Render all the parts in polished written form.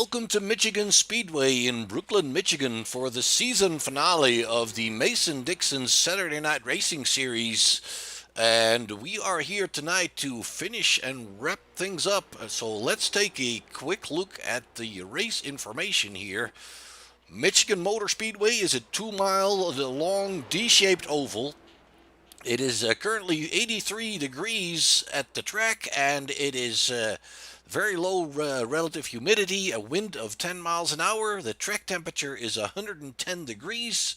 Welcome to Michigan Speedway in Brooklyn, Michigan for the season finale of the Mason-Dixon Saturday Night Racing Series. And we are here tonight to finish and wrap things up. So let's take a quick look at the race information here. Michigan Motor Speedway is a 2-mile long D-shaped oval. It is currently 83 degrees at the track, and it is very low relative humidity, a wind of 10 miles an hour. The track temperature is 110 degrees,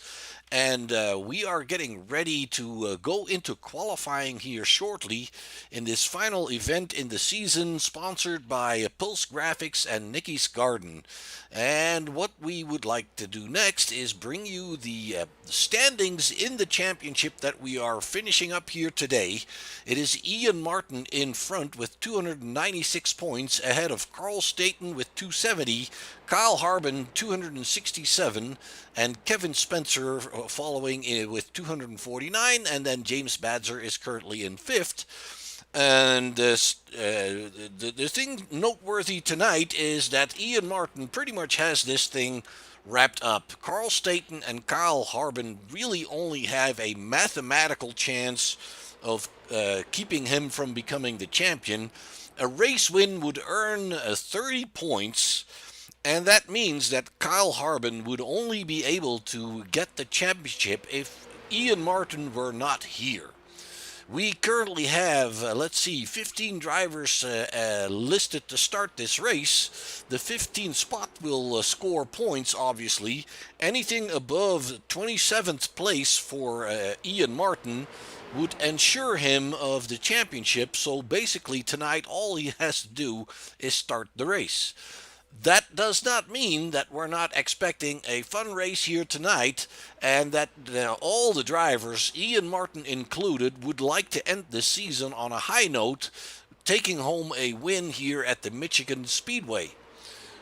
and we are getting ready to go into qualifying here shortly in this final event in the season, sponsored by Pulse Graphics and Nicky's Garden. And what we would like to do next is bring you the standings in the championship that we are finishing up here today. It is Ian Martin in front with 296 points, ahead of Carl Staten with 270, Kyle Harbin 267, and Kevin Spencer following with 249, and then James Badzer is currently in fifth. And the thing noteworthy tonight is that Ian Martin pretty much has this thing wrapped up. Carl Staten and Kyle Harbin really only have a mathematical chance of keeping him from becoming the champion. A race win would earn 30 points, and that means that Kyle Harbin would only be able to get the championship if Ian Martin were not here. We currently have, 15 drivers listed to start this race. The 15th spot will score points, obviously. Anything above 27th place for Ian Martin would ensure him of the championship. So basically, tonight, all he has to do is start the race. That does not mean that we're not expecting a fun race here tonight, and that all the drivers, Ian Martin included, would like to end the season on a high note, taking home a win here at the Michigan Speedway.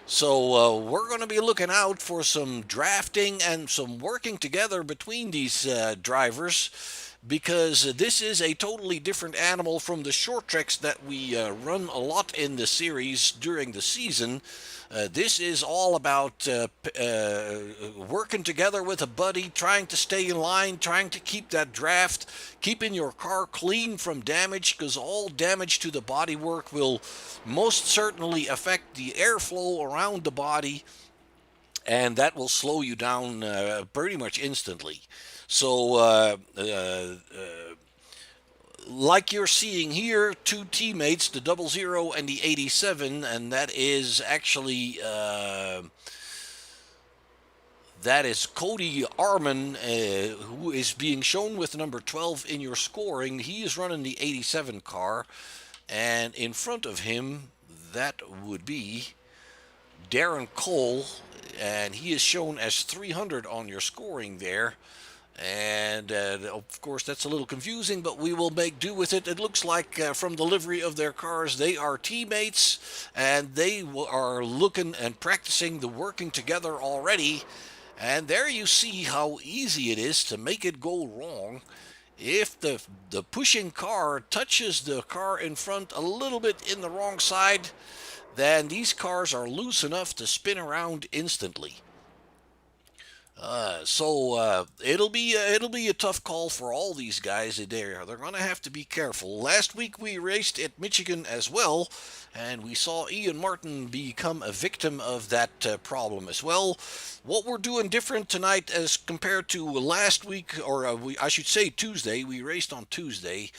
So we're going to be looking out for some drafting and some working together between these drivers, because this is a totally different animal from the short tracks that we run a lot in the series during the season. This is all about working together with a buddy, trying to stay in line, trying to keep that draft, keeping your car clean from damage, because all damage to the bodywork will most certainly affect the airflow around the body, and that will slow you down pretty much instantly. So like you're seeing here, two teammates, the 00 and the 87, and that is actually that is Cody Arman, who is being shown with number 12 in your scoring. He is running the 87 car, and in front of him, that would be Darren Cole, and he is shown as 300 on your scoring there. And of course, that's a little confusing, but we will make do with it. It looks like from the livery of their cars, they are teammates, and they are looking and practicing the working together already. And there you see how easy it is to make it go wrong. If the pushing car touches the car in front a little bit in the wrong side, then these cars are loose enough to spin around instantly. So it'll be a tough call for all these guys. They're going to have to be careful. Last week we raced at Michigan as well, and we saw Ian Martin become a victim of that problem as well. What we're doing different tonight as compared to last week, or I should say Tuesday, we raced on Tuesday.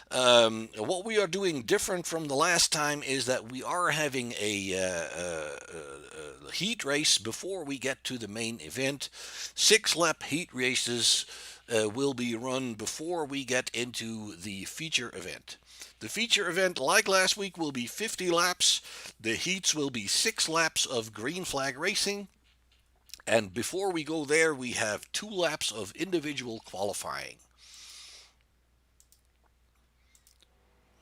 What we are doing different from the last time is that we are having a heat race before we get to the main event. 6-lap heat races will be run before we get into the feature event. The feature event, like last week, will be 50 laps. The heats will be 6 laps of green flag racing. And before we go there, we have 2 laps of individual qualifying.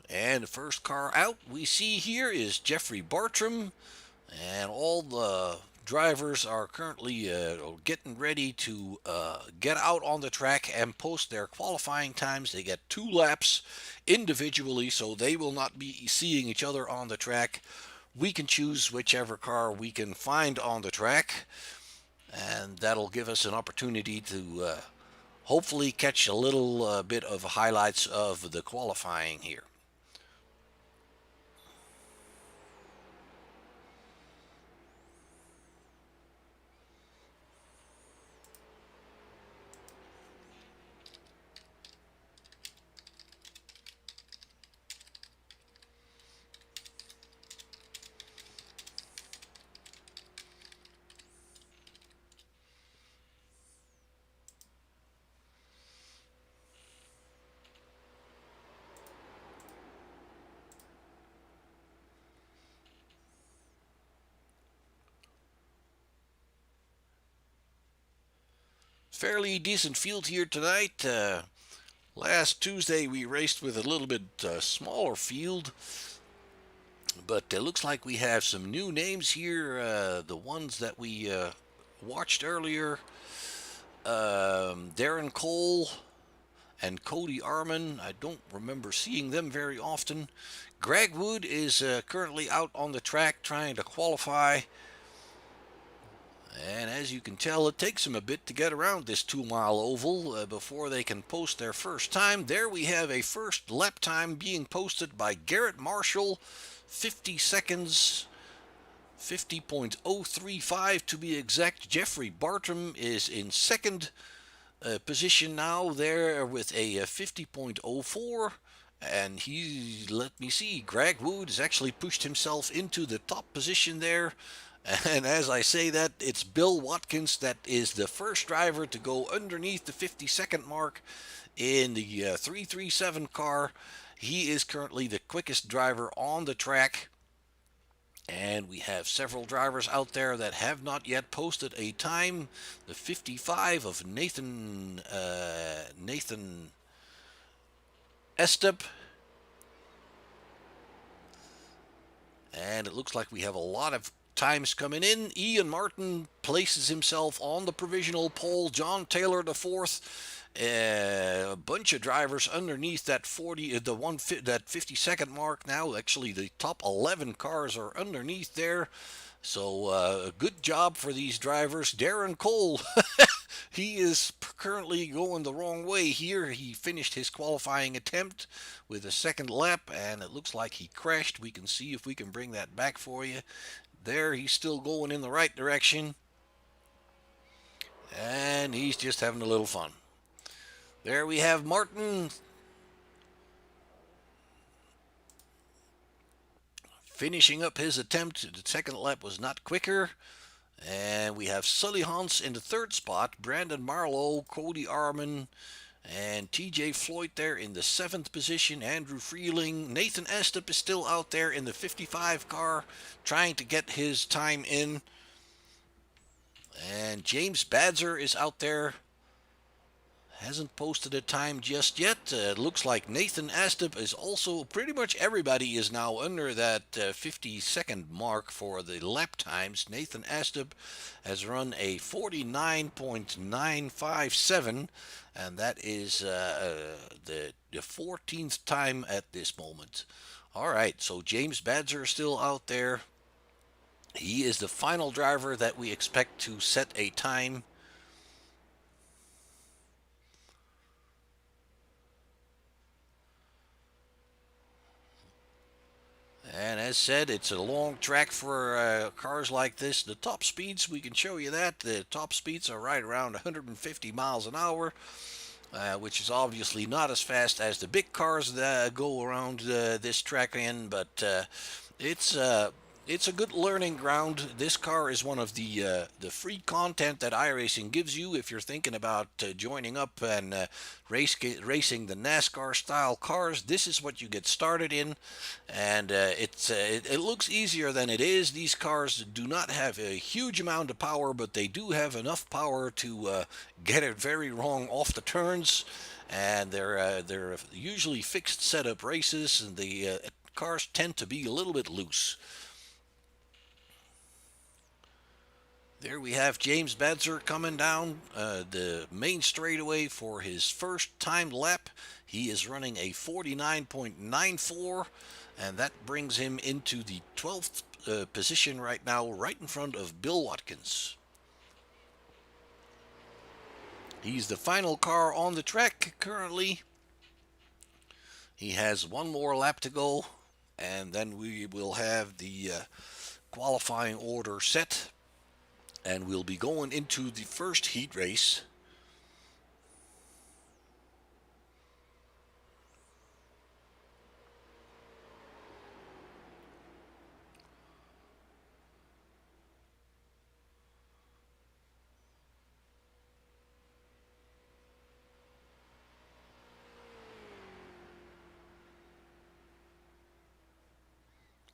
And the first car out we see here is Jeffrey Bartram, and all the drivers are currently getting ready to get out on the track and post their qualifying times. They get 2 laps individually, so they will not be seeing each other on the track. we can choose whichever car we can find on the track, and that'll give us an opportunity to hopefully catch a little bit of highlights of the qualifying here. Fairly decent field here tonight. Last Tuesday we raced with a little bit smaller field, but it looks like we have some new names here. The ones that we watched earlier, Darren Cole and Cody Arman. I don't remember seeing them very often. Greg Wood is currently out on the track trying to qualify. And as you can tell, it takes them a bit to get around this 2 mile oval before they can post their first time. There we have a first lap time being posted by Garrett Marshall, 50 seconds, 50.035 to be exact. Jeffrey Bartram is in second position now, there with a 50.04. And let me see, Greg Wood has actually pushed himself into the top position there. And as I say that, it's Bill Watkins that is the first driver to go underneath the 50-second mark in the 337 car. He is currently the quickest driver on the track. And we have several drivers out there that have not yet posted a time. The 55 of Nathan Estep. And it looks like we have a lot of times coming in. Ian Martin places himself on the provisional pole. John Taylor the fourth. A bunch of drivers underneath that 50-second mark now. Actually, the top 11 cars are underneath there. So good job for these drivers. Darren Cole, he is currently going the wrong way here. He finished his qualifying attempt with a second lap, and it looks like he crashed. We can see if we can bring that back for you. There, he's still going in the right direction, and he's just having a little fun. There we have Martin finishing up his attempt. The second lap was not quicker. And we have Sully Hans in the third spot, Brandon Marlowe, Cody Arman, and TJ Floyd there in the seventh position. Andrew Freeling. Nathan Estep is still out there in the 55 car trying to get his time in. And James Badzer is out there. Hasn't posted a time just yet. Looks like Nathan Estep is also, pretty much everybody is now under that 50-second mark for the lap times. Nathan Estep has run a 49.957, and that is the 14th time at this moment. All right, so James Badzer is still out there. He is the final driver that we expect to set a time. And as said, it's a long track for cars like this. The top speeds, we can show you that. The top speeds are right around 150 miles an hour, which is obviously not as fast as the big cars that go around this track in, but it's it's a good learning ground. This car is one of the free content that iRacing gives you if you're thinking about joining up and racing the NASCAR style cars. This is what you get started in, and it looks easier than it is. These cars do not have a huge amount of power, but they do have enough power to get it very wrong off the turns, and they're usually fixed setup races, and the cars tend to be a little bit loose. There we have James Badzer coming down the main straightaway for his first timed lap. He is running a 49.94, and that brings him into the 12th position right now, right in front of Bill Watkins. He's the final car on the track currently. He has one more lap to go, and then we will have the qualifying order set, and we'll be going into the first heat race.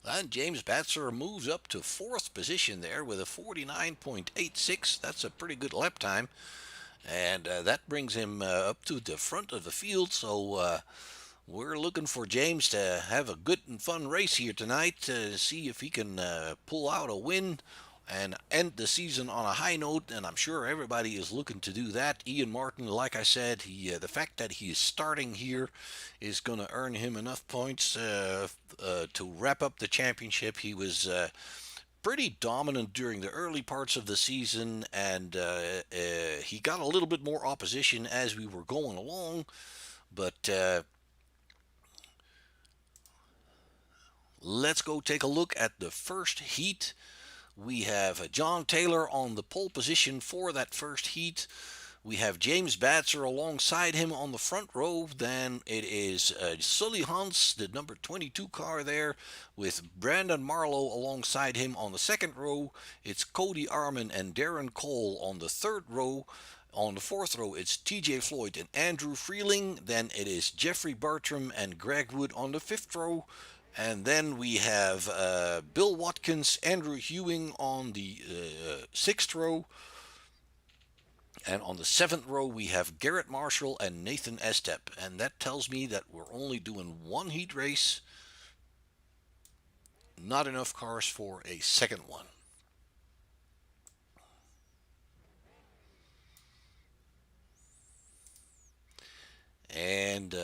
And James Batzer moves up to fourth position there with a 49.86. That's a pretty good lap time. And that brings him up to the front of the field. So we're looking for James to have a good and fun race here tonight to see if he can pull out a win and end the season on a high note. And I'm sure everybody is looking to do that. Ian Martin, like I said, the fact that he is starting here is going to earn him enough points to wrap up the championship. He was pretty dominant during the early parts of the season, and he got a little bit more opposition as we were going along. But let's go take a look at the first heat. We have John Taylor on the pole position for that first heat. We have James Batzer alongside him on the front row. Then it is Sully Hans, the number 22 car there, with Brandon Marlowe alongside him on the second row. It's Cody Arman and Darren Cole on the third row. On the fourth row, it's TJ Floyd and Andrew Freeling. Then it is Jeffrey Bartram and Greg Wood on the fifth row. And then we have Bill Watkins, Andrew Hewing on the sixth row. And on the seventh row, we have Garrett Marshall and Nathan Estep. And that tells me that we're only doing one heat race. Not enough cars for a second one. And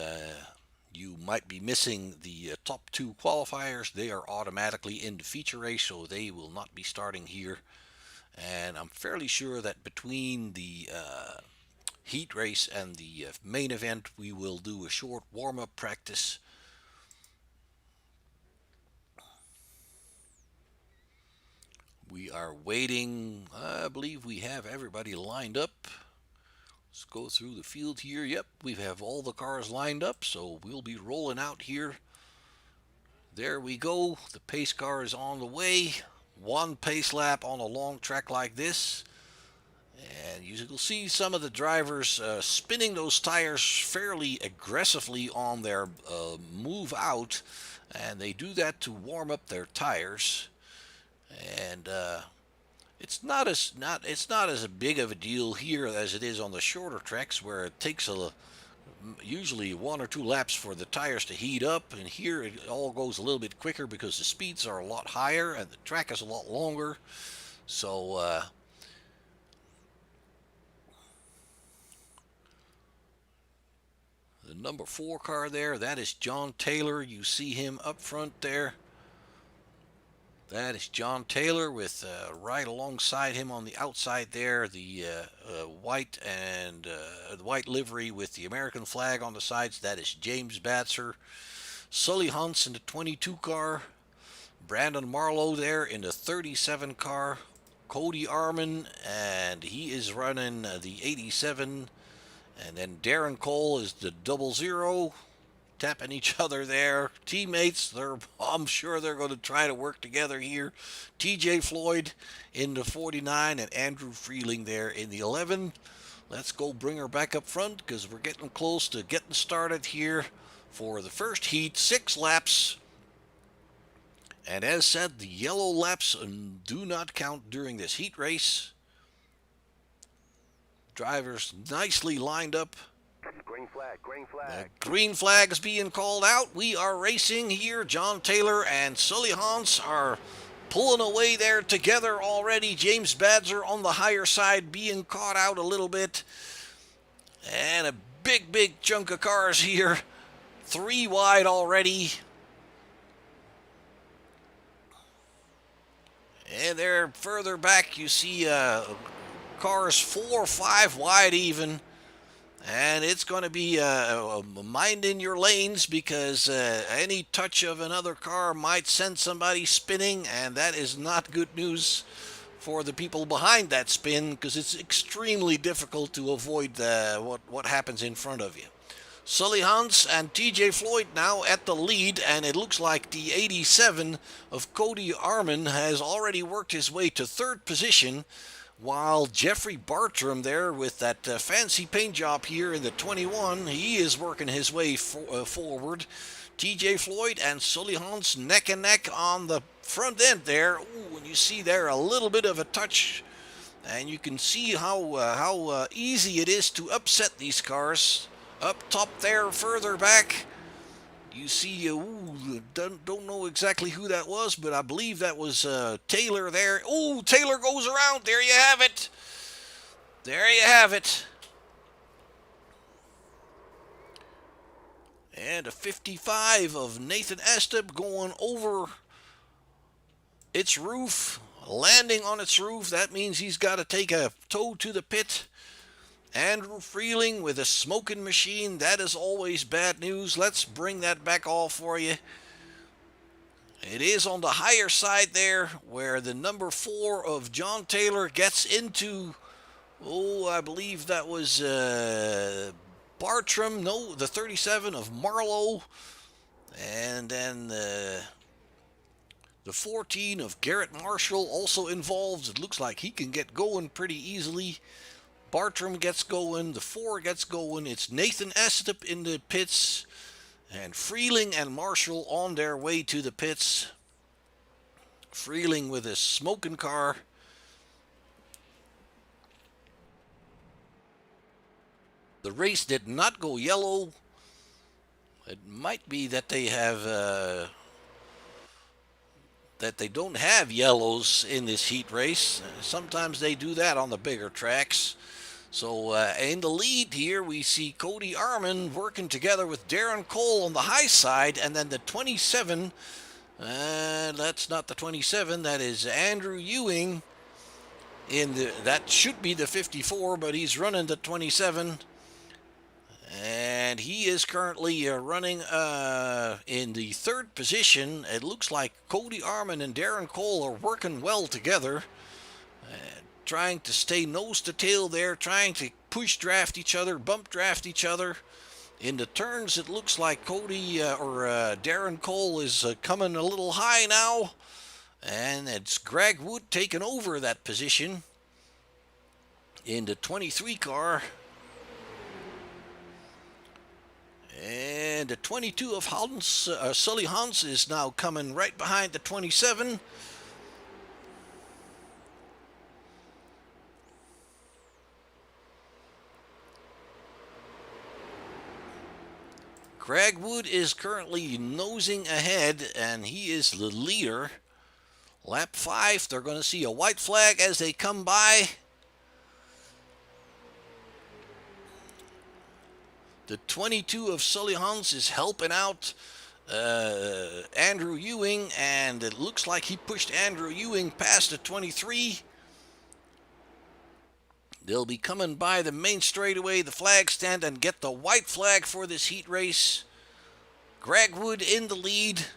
you might be missing the top two qualifiers. They are automatically in the feature race, so they will not be starting here. And I'm fairly sure that between the heat race and the main event, we will do a short warm-up practice. We are waiting. I believe we have everybody lined up. Let's go through the field here. Yep, we have all the cars lined up, so we'll be rolling out here. There we go. The pace car is on the way. One pace lap on a long track like this. And you will see some of the drivers spinning those tires fairly aggressively on their move out. And they do that to warm up their tires. And it's not as big of a deal here as it is on the shorter tracks, where it takes usually 1 or 2 laps for the tires to heat up, and here it all goes a little bit quicker because the speeds are a lot higher and the track is a lot longer. So the number 4 car there, that is John Taylor. You see him up front there. That is John Taylor with right alongside him on the outside there, the white and the white livery with the American flag on the sides. That is James Batzer. Sully Hunts in the 22 car. Brandon Marlowe there in the 37 car. Cody Arman, and he is running the 87. And then Darren Cole is the 00. Tapping each other there. Teammates, I'm sure they're going to try to work together here. TJ Floyd in the 49 and Andrew Freeling there in the 11. Let's go bring her back up front because we're getting close to getting started here for the first heat. 6 laps. And as said, the yellow laps do not count during this heat race. Drivers nicely lined up. Green flag, green flag. The green flag is being called out. We are racing here. John Taylor and Sully Hans are pulling away there together already. James Batzer on the higher side being caught out a little bit. And a big chunk of cars here. 3 wide already. And there, further back, you see cars 4 or 5 wide even. And it's going to be minding your lanes because any touch of another car might send somebody spinning, and that is not good news for the people behind that spin because it's extremely difficult to avoid what happens in front of you. Sully Hans and TJ Floyd now at the lead, and it looks like the 87 of Cody Arman has already worked his way to third position, while Jeffrey Bartram there with that fancy paint job here in the 21, he is working his way forward. TJ Floyd and Sully Hans neck and neck on the front end there. Ooh, and you see there a little bit of a touch, and you can see how easy it is to upset these cars. Up top there, further back, you see, don't know exactly who that was, but I believe that was Taylor there. Oh, Taylor goes around. There you have it. There you have it. And a 55 of Nathan Estep going over its roof, landing on its roof. That means he's got to take a tow to the pit. Andrew Freeling with a smoking machine. That is always bad news. Let's bring that back off for you. It is on the higher side there where the number 4 of John Taylor gets into, I believe that was Bartram. No, the 37 of Marlowe. And then the 14 of Garrett Marshall also involved. It looks like he can get going pretty easily. Bartram gets going, the 4 gets going. It's Nathan Estep in the pits, and Freeling and Marshall on their way to the pits. Freeling with his smoking car. The race did not go yellow. It might be that they have that they don't have yellows in this heat race. Sometimes they do that on the bigger tracks. So in the lead here, we see Cody Arman working together with Darren Cole on the high side, and then the 27, that's not the 27, that is Andrew Ewing. That should be the 54, but he's running the 27. And he is currently running in the third position. It looks like Cody Arman and Darren Cole are working well together. Trying to stay nose to tail there, trying to push draft each other, bump draft each other. In the turns, it looks like Darren Cole is coming a little high now. And it's Greg Wood taking over that position in the 23 car. And the 22 of Sully Hans is now coming right behind the 27. Greg Wood is currently nosing ahead, and he is the leader. Lap 5, they're going to see a white flag as they come by. The 22 of Sully Hans is helping out Andrew Ewing, and it looks like he pushed Andrew Ewing past the 23. They'll be coming by the main straightaway, the flag stand, and get the white flag for this heat race. Greg Wood in the lead.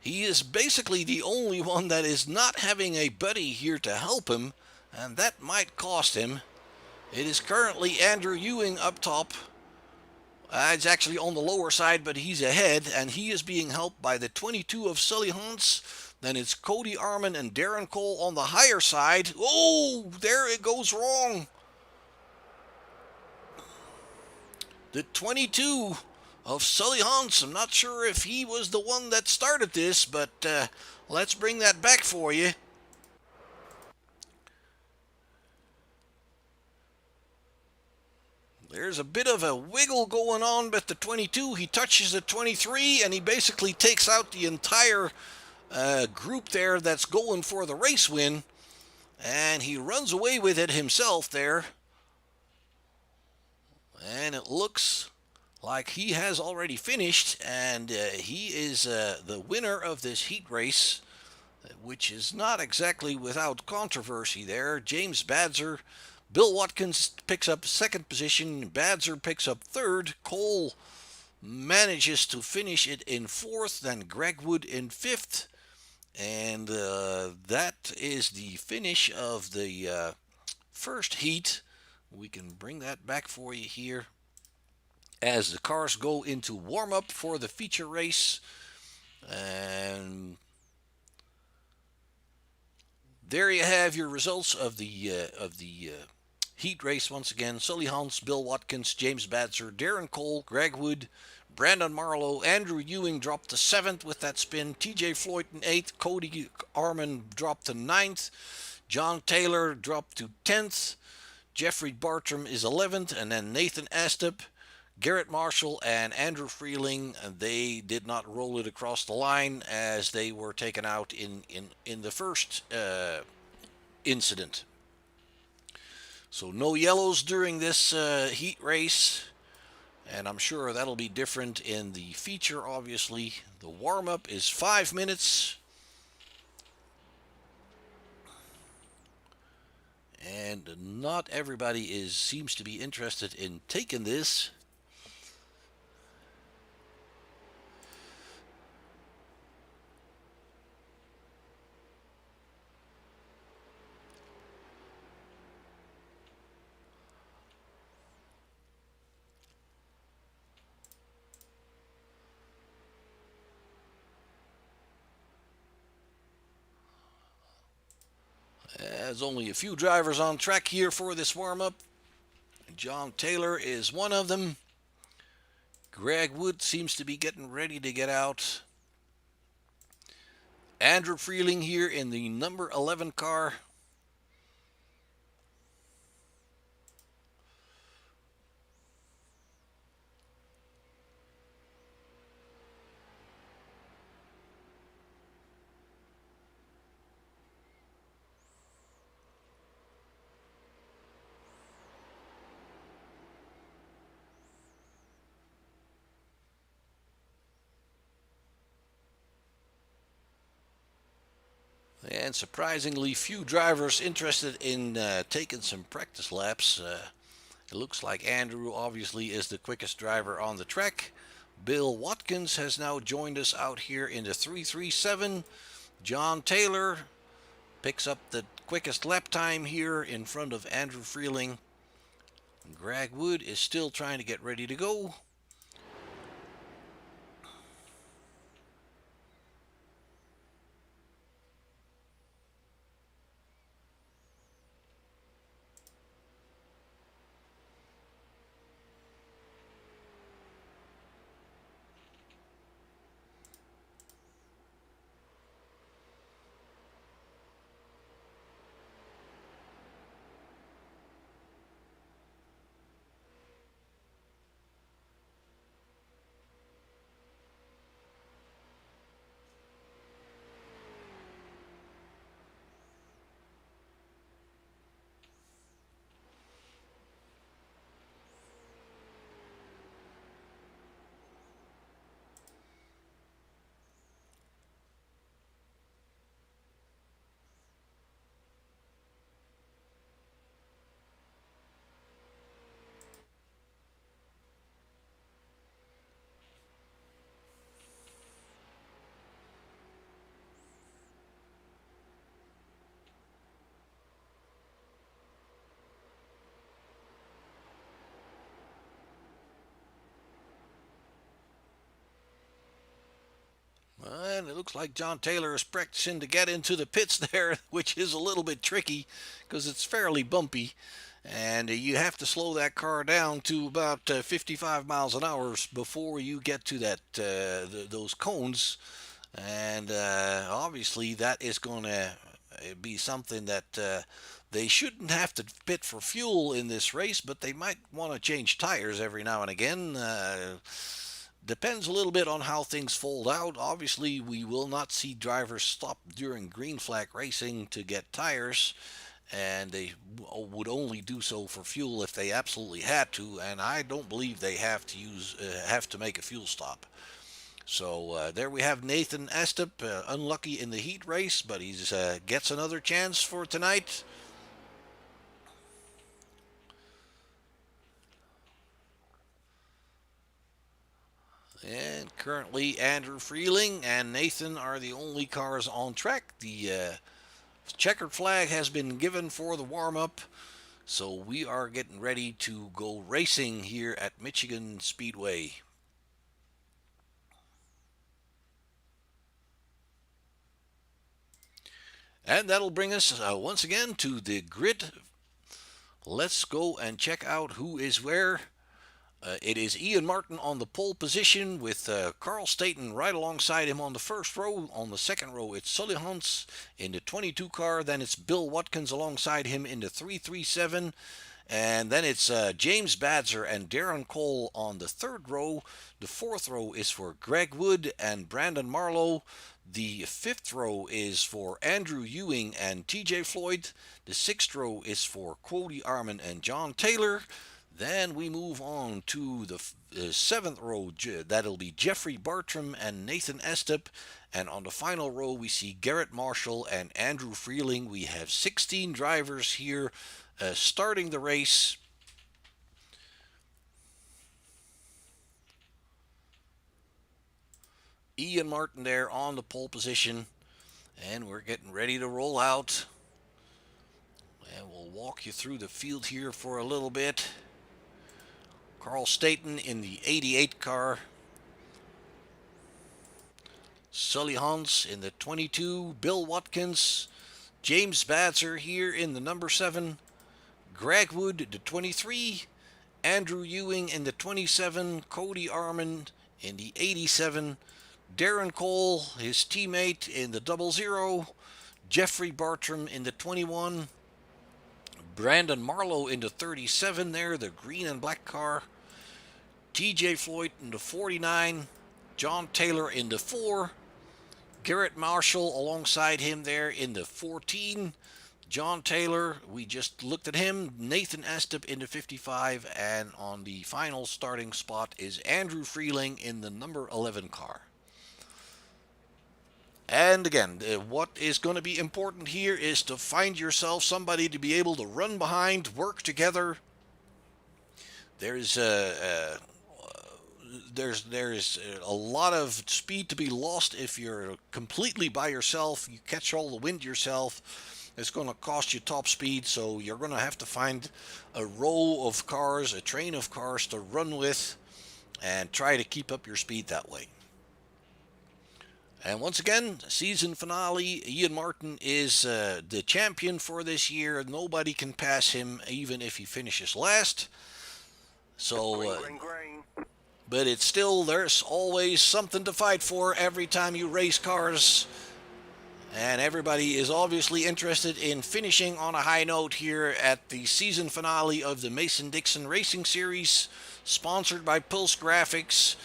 He is basically the only one that is not having a buddy here to help him, and that might cost him. It is currently Andrew Ewing up top. It's actually on the lower side, but he's ahead, and he is being helped by the 22 of Sully Hans. Then it's Cody Arman and Darren Cole on the higher side. Oh, there it goes wrong. The 22 of Sully Hans. I'm not sure if he was the one that started this, but let's bring that back for you. There's a bit of a wiggle going on with the 22. He touches the 23, and he basically takes out the entire group there that's going for the race win, and he runs away with it himself there. And it looks like he has already finished, and he is the winner of this heat race. which is not exactly without controversy there. James Badzer, Bill Watkins picks up second position, Badzer picks up third, Cole manages to finish it in fourth, then Greg Wood in fifth, and that is the finish of the first heat. We can bring that back for you here as the cars go into warm up for the feature race. And there you have your results of the heat race once again. Sully Hans, Bill Watkins, James Badzer, Darren Cole, Greg Wood, Brandon Marlowe, Andrew Ewing dropped to seventh with that spin. TJ Floyd in eighth. Cody Arman dropped to ninth. John Taylor dropped to 10th. Jeffrey Bartram is 11th. And then Nathan Astup, Garrett Marshall, and Andrew Freeling, they did not roll it across the line as they were taken out in the first incident. So no yellows during this heat race. And I'm sure that'll be different in the feature, obviously. The warm-up is 5 minutes. And not everybody seems to be interested in taking this. There's only a few drivers on track here for this warm-up. John Taylor is one of them. Greg Wood seems to be getting ready to get out. Andrew Freeling here in the number 11 car. And surprisingly few drivers interested in taking some practice laps. It looks like Andrew obviously is the quickest driver on the track. Bill Watkins has now joined us out here in the 337. John Taylor picks up the quickest lap time here in front of Andrew Freeling. Greg Wood is still trying to get ready to go. And it looks like John Taylor is practicing to get into the pits there, which is a little bit tricky because it's fairly bumpy. And you have to slow that car down to about 55 miles an hour before you get to those cones. And obviously, that is going to be something that they shouldn't have to pit for fuel in this race, but they might want to change tires every now and again. Depends a little bit on how things fold out. Obviously, we will not see drivers stop during green flag racing to get tires, and they would only do so for fuel if they absolutely had to. And I don't believe they have to make a fuel stop. So there we have Nathan Estep, unlucky in the heat race, but he gets another chance for tonight. And currently, Andrew Freeling and Nathan are the only cars on track. The checkered flag has been given for the warm up, so we are getting ready to go racing here at Michigan Speedway. And that'll bring us once again to the grid. Let's go and check out who is where. It is Ian Martin on the pole position with Carl Staten right alongside him on the first row. On the second row, it's Sully Hunts in the 22 car. Then it's Bill Watkins alongside him in the 337. And then it's James Badzer and Darren Cole on the third row. The fourth row is for Greg Wood and Brandon Marlowe. The fifth row is for Andrew Ewing and TJ Floyd. The sixth row is for Cody Arman and John Taylor. Then we move on to the seventh row. That'll be Jeffrey Bartram and Nathan Estep. And on the final row, we see Garrett Marshall and Andrew Freeling. We have 16 drivers here starting the race. Ian Martin there on the pole position. And we're getting ready to roll out. And we'll walk you through the field here for a little bit. Carl Staten in the 88 car. Sully Hans in the 22. Bill Watkins. James Badzer here in the number 7. Greg Wood, the 23. Andrew Ewing in the 27. Cody Arman in the 87. Darren Cole, his teammate, in the 00. Jeffrey Bartram in the 21. Brandon Marlowe in the 37 there, the green and black car. TJ Floyd in the 49. John Taylor in the 4. Garrett Marshall alongside him there in the 14. John Taylor, we just looked at him. Nathan Estep in the 55. And on the final starting spot is Andrew Freeling in the number 11 car. And again, what is going to be important here is to find yourself somebody to be able to run behind, work together. There's a lot of speed to be lost if you're completely by yourself. You catch all the wind yourself. It's going to cost you top speed, so you're going to have to find a row of cars, a train of cars to run with, and try to keep up your speed that way. And once again, season finale, Ian Martin is the champion for this year. Nobody can pass him, even if he finishes last. So, but it's still, there's always something to fight for every time you race cars. And everybody is obviously interested in finishing on a high note here at the season finale of the Mason-Dixon Racing Series, sponsored by Pulse Graphics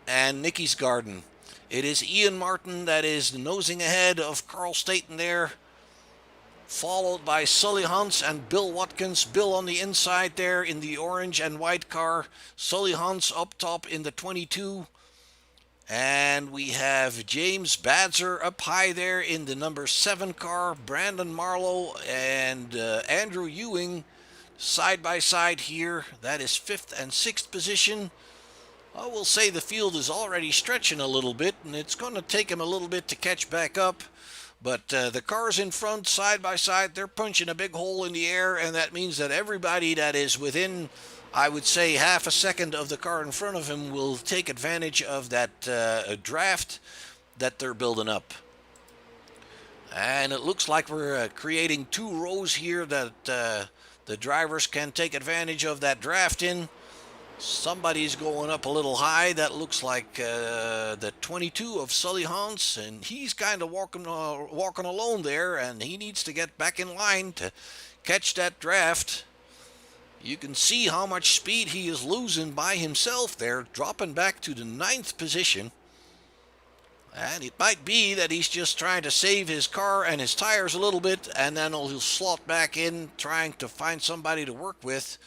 and Nicky's Garden. It is Ian Martin that is nosing ahead of Carl Staten there, followed by Sully Hunts and Bill Watkins. Bill on the inside there in the orange and white car. Sully Hunts up top in the 22. And we have James Badzer up high there in the number 7 car. Brandon Marlowe and Andrew Ewing side by side here. That is 5th and 6th position. I will say the field is already stretching a little bit, and it's going to take him a little bit to catch back up. But the cars in front, side by side, they're punching a big hole in the air, and that means that everybody that is within, I would say, half a second of the car in front of him will take advantage of that draft that they're building up. And it looks like we're creating 2 rows here that the drivers can take advantage of that draft in. Somebody's going up a little high. That looks like the 22 of Sully Hans, and he's kind of walking alone there, and he needs to get back in line to catch that draft. You can see how much speed he is losing by himself there, dropping back to the 9th position. And it might be that he's just trying to save his car and his tires a little bit, and then he'll slot back in, trying to find somebody to work with.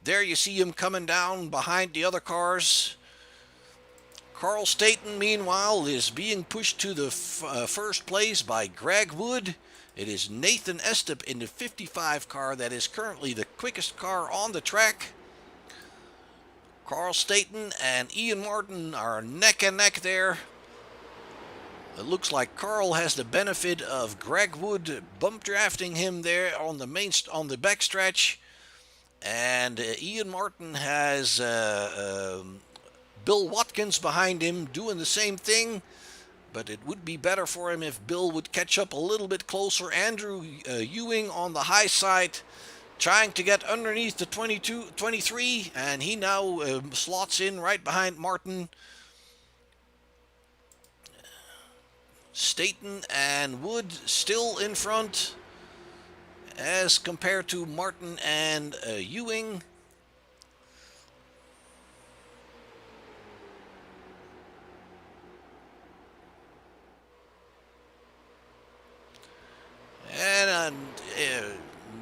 There you see him coming down behind the other cars. Carl Staten, meanwhile, is being pushed to the first place by Greg Wood. It is Nathan Estep in the 55 car that is currently the quickest car on the track. Carl Staten and Ian Martin are neck and neck there. It looks like Carl has the benefit of Greg Wood bump drafting him there on the backstretch, and Ian Martin has Bill Watkins behind him doing the same thing. But it would be better for him if Bill would catch up a little bit closer. Andrew Ewing on the high side, trying to get underneath the 23, and he now slots in right behind Martin. Staten and Wood still in front as compared to Martin and Ewing. And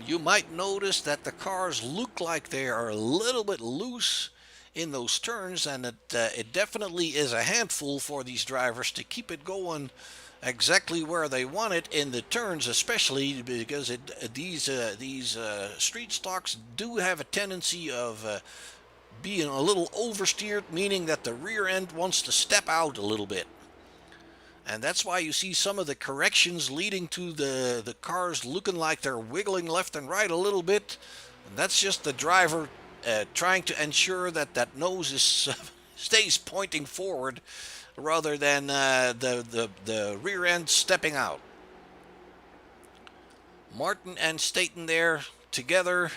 you might notice that the cars look like they are a little bit loose in those turns, and it definitely is a handful for these drivers to keep it going exactly where they want it in the turns, especially because these street stocks do have a tendency of being a little oversteered, meaning that the rear end wants to step out a little bit. And that's why you see some of the corrections leading to the cars looking like they're wiggling left and right a little bit. And that's just the driver trying to ensure that that nose is stays pointing forward rather than the rear end stepping out. Martin and Staten there together.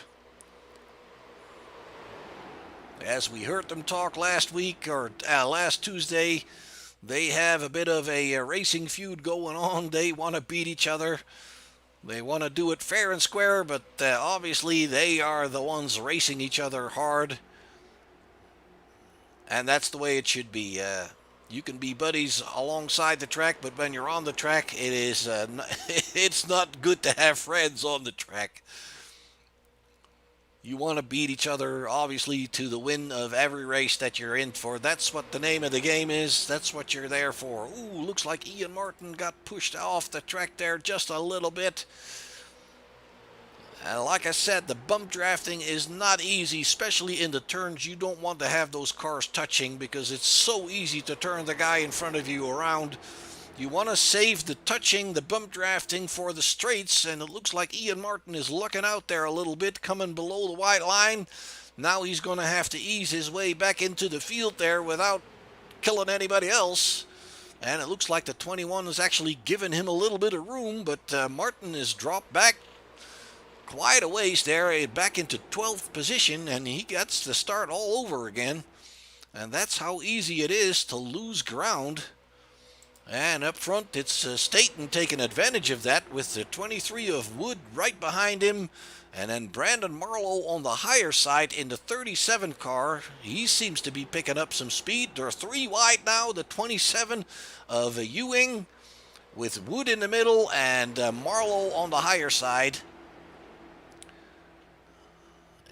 As we heard them talk last week or last Tuesday, they have a bit of a racing feud going on. They want to beat each other. They want to do it fair and square, but obviously they are the ones racing each other hard. And that's the way it should be. You can be buddies alongside the track, but when you're on the track, it is it's not good to have friends on the track. You want to beat each other, obviously, to the win of every race that you're in for. That's what the name of the game is. That's what you're there for. Ooh, looks like Ian Martin got pushed off the track there just a little bit. And like I said, the bump drafting is not easy, especially in the turns. You don't want to have those cars touching because it's so easy to turn the guy in front of you around. You want to save the touching, the bump drafting for the straights, and it looks like Ian Martin is lucking out there a little bit, coming below the white line. Now he's going to have to ease his way back into the field there without killing anybody else. And it looks like the 21 is actually giving him a little bit of room, but Martin is dropped back quite a ways there, back into 12th position, and he gets to start all over again. And that's how easy it is to lose ground. And up front, it's Staten taking advantage of that with the 23 of Wood right behind him. And then Brandon Marlowe on the higher side in the 37 car. He seems to be picking up some speed. They're three wide now, the 27 of Ewing with Wood in the middle and Marlowe on the higher side.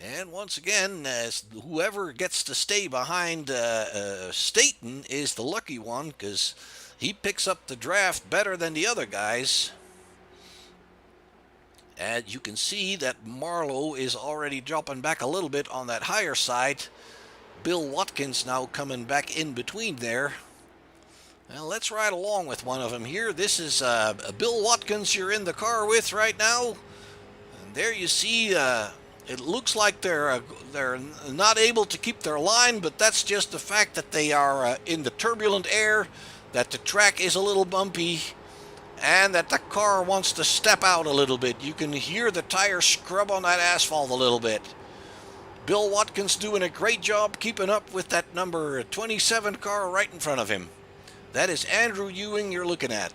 And once again, whoever gets to stay behind Staten is the lucky one because he picks up the draft better than the other guys. And you can see that Marlowe is already dropping back a little bit on that higher side. Bill Watkins now coming back in between there. Well, let's ride along with one of them here. This is Bill Watkins you're in the car with right now. And there you see, it looks like they're not able to keep their line, but that's just the fact that they are in the turbulent air, that the track is a little bumpy, and that the car wants to step out a little bit. You can hear the tire scrub on that asphalt a little bit. Bill Watkins doing a great job keeping up with that number 27 car right in front of him. That is Andrew Ewing you're looking at.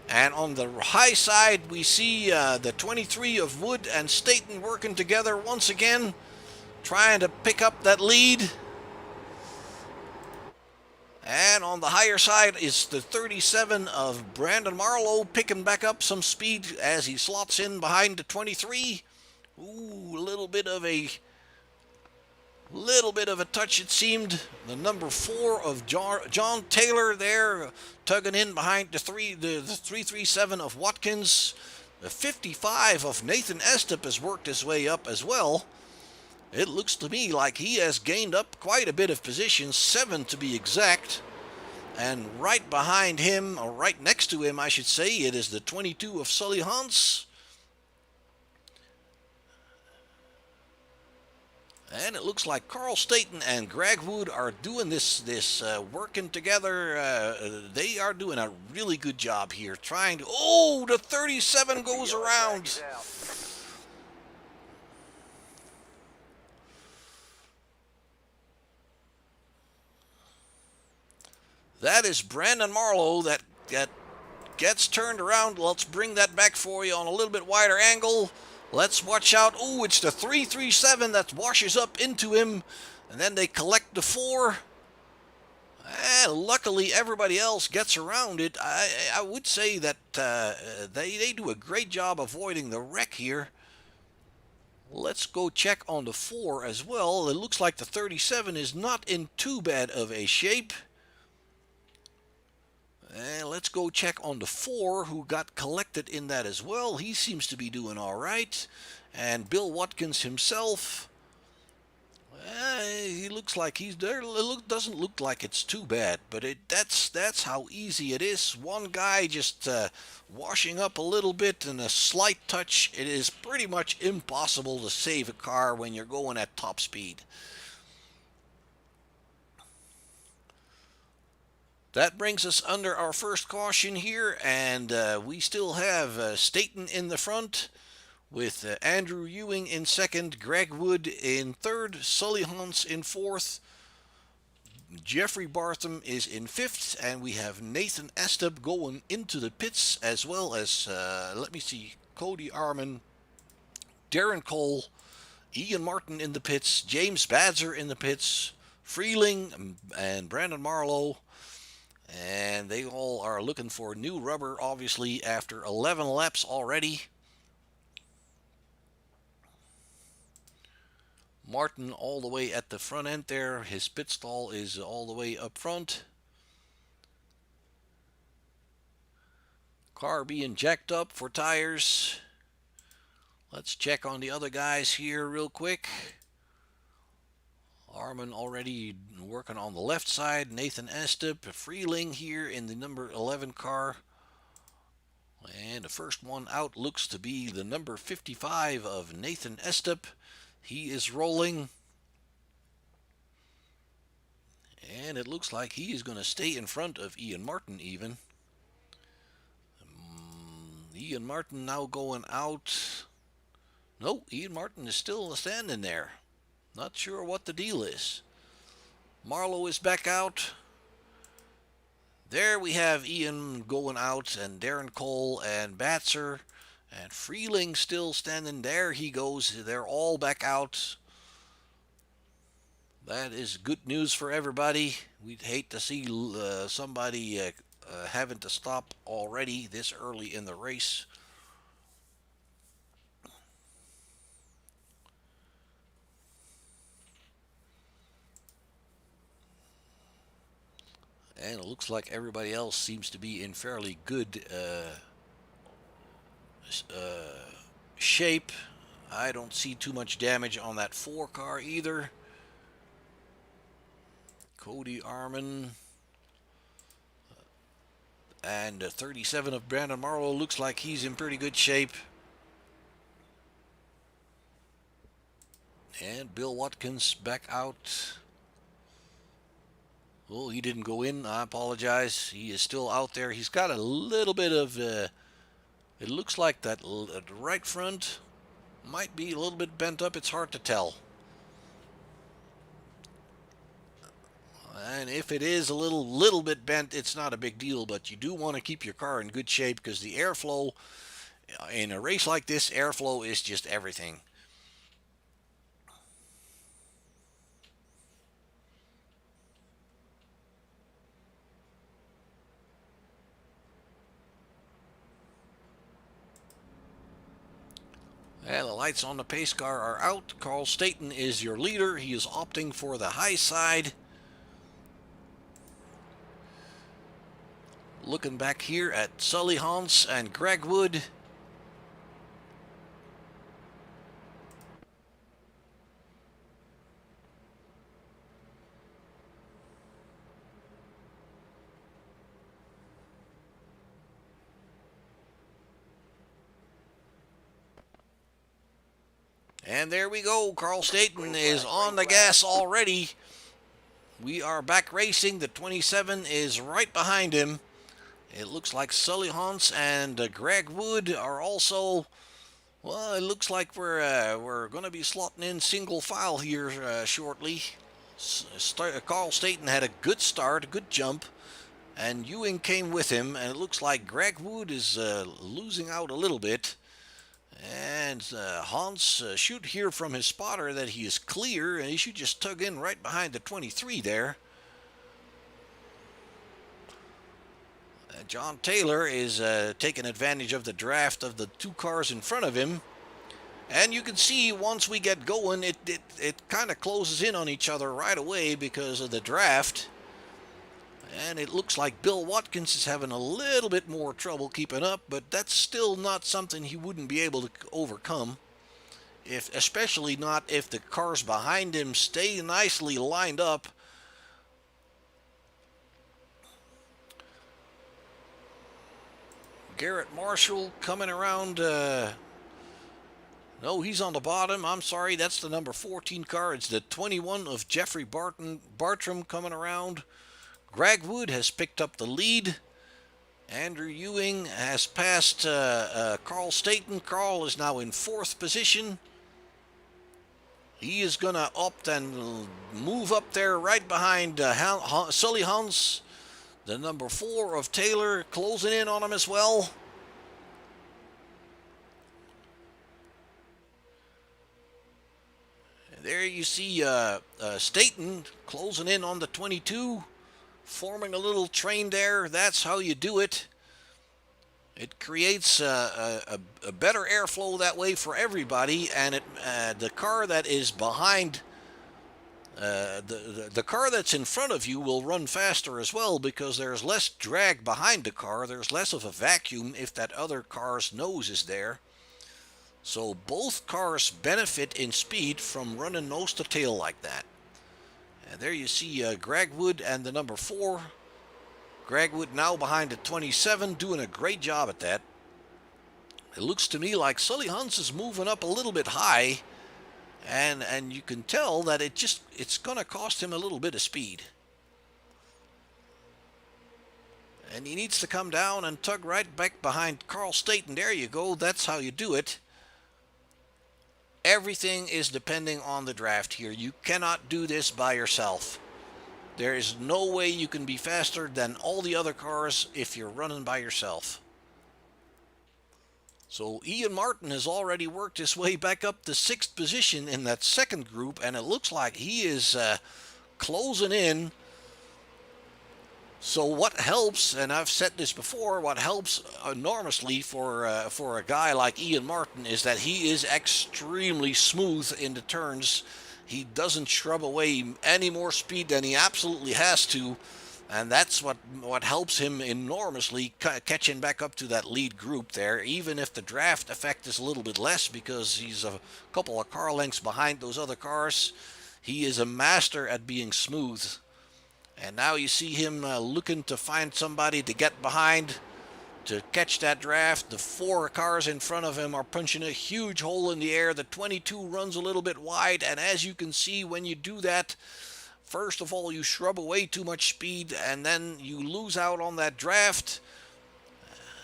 And on the high side, we see the 23 of Wood and Staten working together once again, trying to pick up that lead. And on the higher side is the 37 of Brandon Marlowe picking back up some speed as he slots in behind the 23. Ooh, a little bit of a Little bit of a touch, it seemed. The number 4 of John Taylor there, tugging in behind the 337 of Watkins. The 55 of Nathan Estep has worked his way up as well. It looks to me like he has gained up quite a bit of position, 7 to be exact. And right behind him, or right next to him, I should say, it is the 22 of Sully Hans. And it looks like Carl Staten and Greg Wood are doing this working together. They are doing a really good job here, trying to. Oh, the 37 goes around. That is Brandon Marlowe that gets turned around. Let's bring that back for you on a little bit wider angle. Let's watch out. Oh, it's the 337 that washes up into him. And then they collect the 4. And luckily, everybody else gets around it. I would say that they do a great job avoiding the wreck here. Let's go check on the 4 as well. It looks like the 37 is not in too bad of a shape. And let's go check on the 4 who got collected in that as well. He seems to be doing all right. And Bill Watkins himself, he looks like he's there. Doesn't look like it's too bad, but that's how easy it is. One guy just washing up a little bit and a slight touch. It is pretty much impossible to save a car when you're going at top speed. That brings us under our first caution here, and we still have Staten in the front with Andrew Ewing in second, Greg Wood in third, Sully Hans in fourth, Jeffrey Bartham is in fifth, and we have Nathan Estep going into the pits, as well as, Cody Arman, Darren Cole, Ian Martin in the pits, James Badzer in the pits, Freeling and Brandon Marlowe. And they all are looking for new rubber, obviously, after 11 laps already. Martin all the way at the front end there. His pit stall is all the way up front. Car being jacked up for tires. Let's check on the other guys here real quick. Arman already working on the left side. Nathan Estep, Freeling here in the number 11 car. And the first one out looks to be the number 55 of Nathan Estep. He is rolling. And it looks like he is going to stay in front of Ian Martin even. Ian Martin now going out. No, Ian Martin is still standing there. Not sure what the deal is. Marlowe is back out. There we have Ian going out, and Darren Cole and Batzer. And Freeling still standing there. He goes. They're all back out. That is good news for everybody. We'd hate to see somebody having to stop already this early in the race. And it looks like everybody else seems to be in fairly good shape. I don't see too much damage on that 4 car either. Cody Arman and 37 of Brandon Marlowe looks like he's in pretty good shape. And Bill Watkins back out. Oh, he didn't go in. I apologize. He is still out there. He's got a little bit of, it looks like that right front might be a little bit bent up. It's hard to tell. And if it is a little bit bent, it's not a big deal, but you do want to keep your car in good shape because the airflow, in a race like this, airflow is just everything. And the lights on the pace car are out. Carl Staten is your leader. He is opting for the high side. Looking back here at Sully Hans and Greg Wood. And there we go. Carl Staten is on the gas already. We are back racing. The 27 is right behind him. It looks like Sully Hans and Greg Wood are also. Well, it looks like we're going to be slotting in single file here shortly. Carl Staten had a good start, a good jump, and Ewing came with him. And it looks like Greg Wood is losing out a little bit. And Hans should hear from his spotter that he is clear, and he should just tug in right behind the 23 there. John Taylor is taking advantage of the draft of the two cars in front of him. And you can see once we get going, it kind of closes in on each other right away because of the draft. And it looks like Bill Watkins is having a little bit more trouble keeping up, but that's still not something he wouldn't be able to overcome. Especially not if the cars behind him stay nicely lined up. Garrett Marshall coming around. No, he's on the bottom. I'm sorry, that's the number 14 car. It's the 21 of Jeffrey Bartram coming around. Greg Wood has picked up the lead. Andrew Ewing has passed Carl Staten. Carl is now in 4th position. He is going to opt and move up there right behind Sully Hans. The number 4 of Taylor closing in on him as well. And there you see Staten closing in on the 22. Forming a little train there. That's how you do it. It creates a better airflow that way for everybody, and the car that is behind, the car that's in front of you will run faster as well because there's less drag behind the car. There's less of a vacuum if that other car's nose is there. So both cars benefit in speed from running nose to tail like that. And there you see Greg Wood and the number 4. Greg Wood now behind the 27, doing a great job at that. It looks to me like Sully Hans is moving up a little bit high, and you can tell that it's going to cost him a little bit of speed. And he needs to come down and tug right back behind Carl Staten. There you go. That's how you do it. Everything is depending on the draft here. You cannot do this by yourself. There is no way you can be faster than all the other cars if you're running by yourself. So Ian Martin has already worked his way back up to 6th position in that second group, and it looks like he is closing in. So what helps, and I've said this before, what helps enormously for a guy like Ian Martin is that he is extremely smooth in the turns. He doesn't shrub away any more speed than he absolutely has to, and that's what helps him enormously catching back up to that lead group there, even if the draft effect is a little bit less because he's a couple of car lengths behind those other cars. He is a master at being smooth. And now you see him looking to find somebody to get behind to catch that draft. The 4 cars in front of him are punching a huge hole in the air. The 22 runs a little bit wide, and as you can see, when you do that, first of all, you shrub away too much speed, and then you lose out on that draft.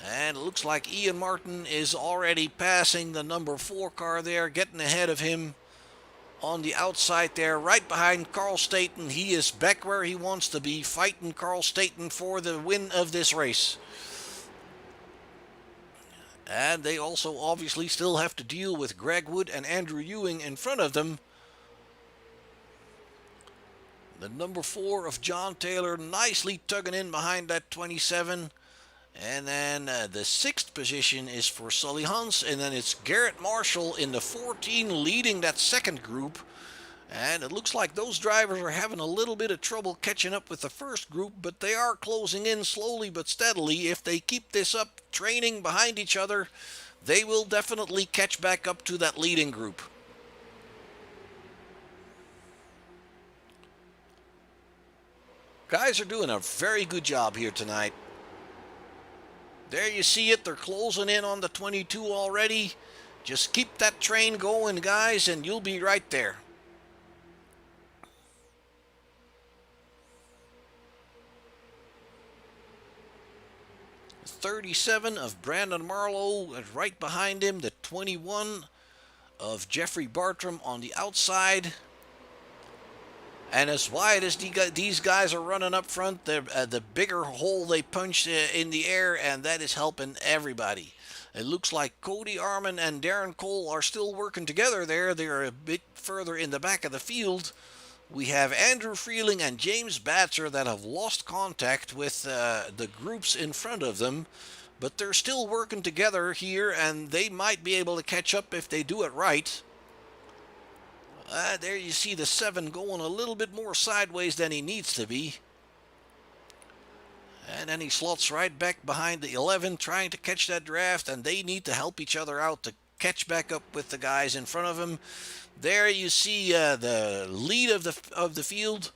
And it looks like Ian Martin is already passing the number 4 car there, getting ahead of him. On the outside there, right behind Carl Staten. He is back where he wants to be, fighting Carl Staten for the win of this race. And they also obviously still have to deal with Greg Wood and Andrew Ewing in front of them. The number 4 of John Taylor nicely tugging in behind that 27. And then the sixth position is for Sully Hunts, and then it's Garrett Marshall in the 14 leading that second group. And it looks like those drivers are having a little bit of trouble catching up with the first group, but they are closing in slowly but steadily. If they keep this up, training behind each other, they will definitely catch back up to that leading group. Guys are doing a very good job here tonight. There you see it. They're closing in on the 22 already. Just keep that train going, guys, and you'll be right there. 37 of Brandon Marlowe is right behind him. The 21 of Jeffrey Bartram on the outside. And as wide as these guys are running up front, the bigger hole they punch in the air, and that is helping everybody. It looks like Cody Arman and Darren Cole are still working together there. They're a bit further in the back of the field. We have Andrew Freeling and James Batzer that have lost contact with the groups in front of them, but they're still working together here, and they might be able to catch up if they do it right. There you see the 7 going a little bit more sideways than he needs to be. And then he slots right back behind the 11, trying to catch that draft, and they need to help each other out to catch back up with the guys in front of him. There you see the lead of the field.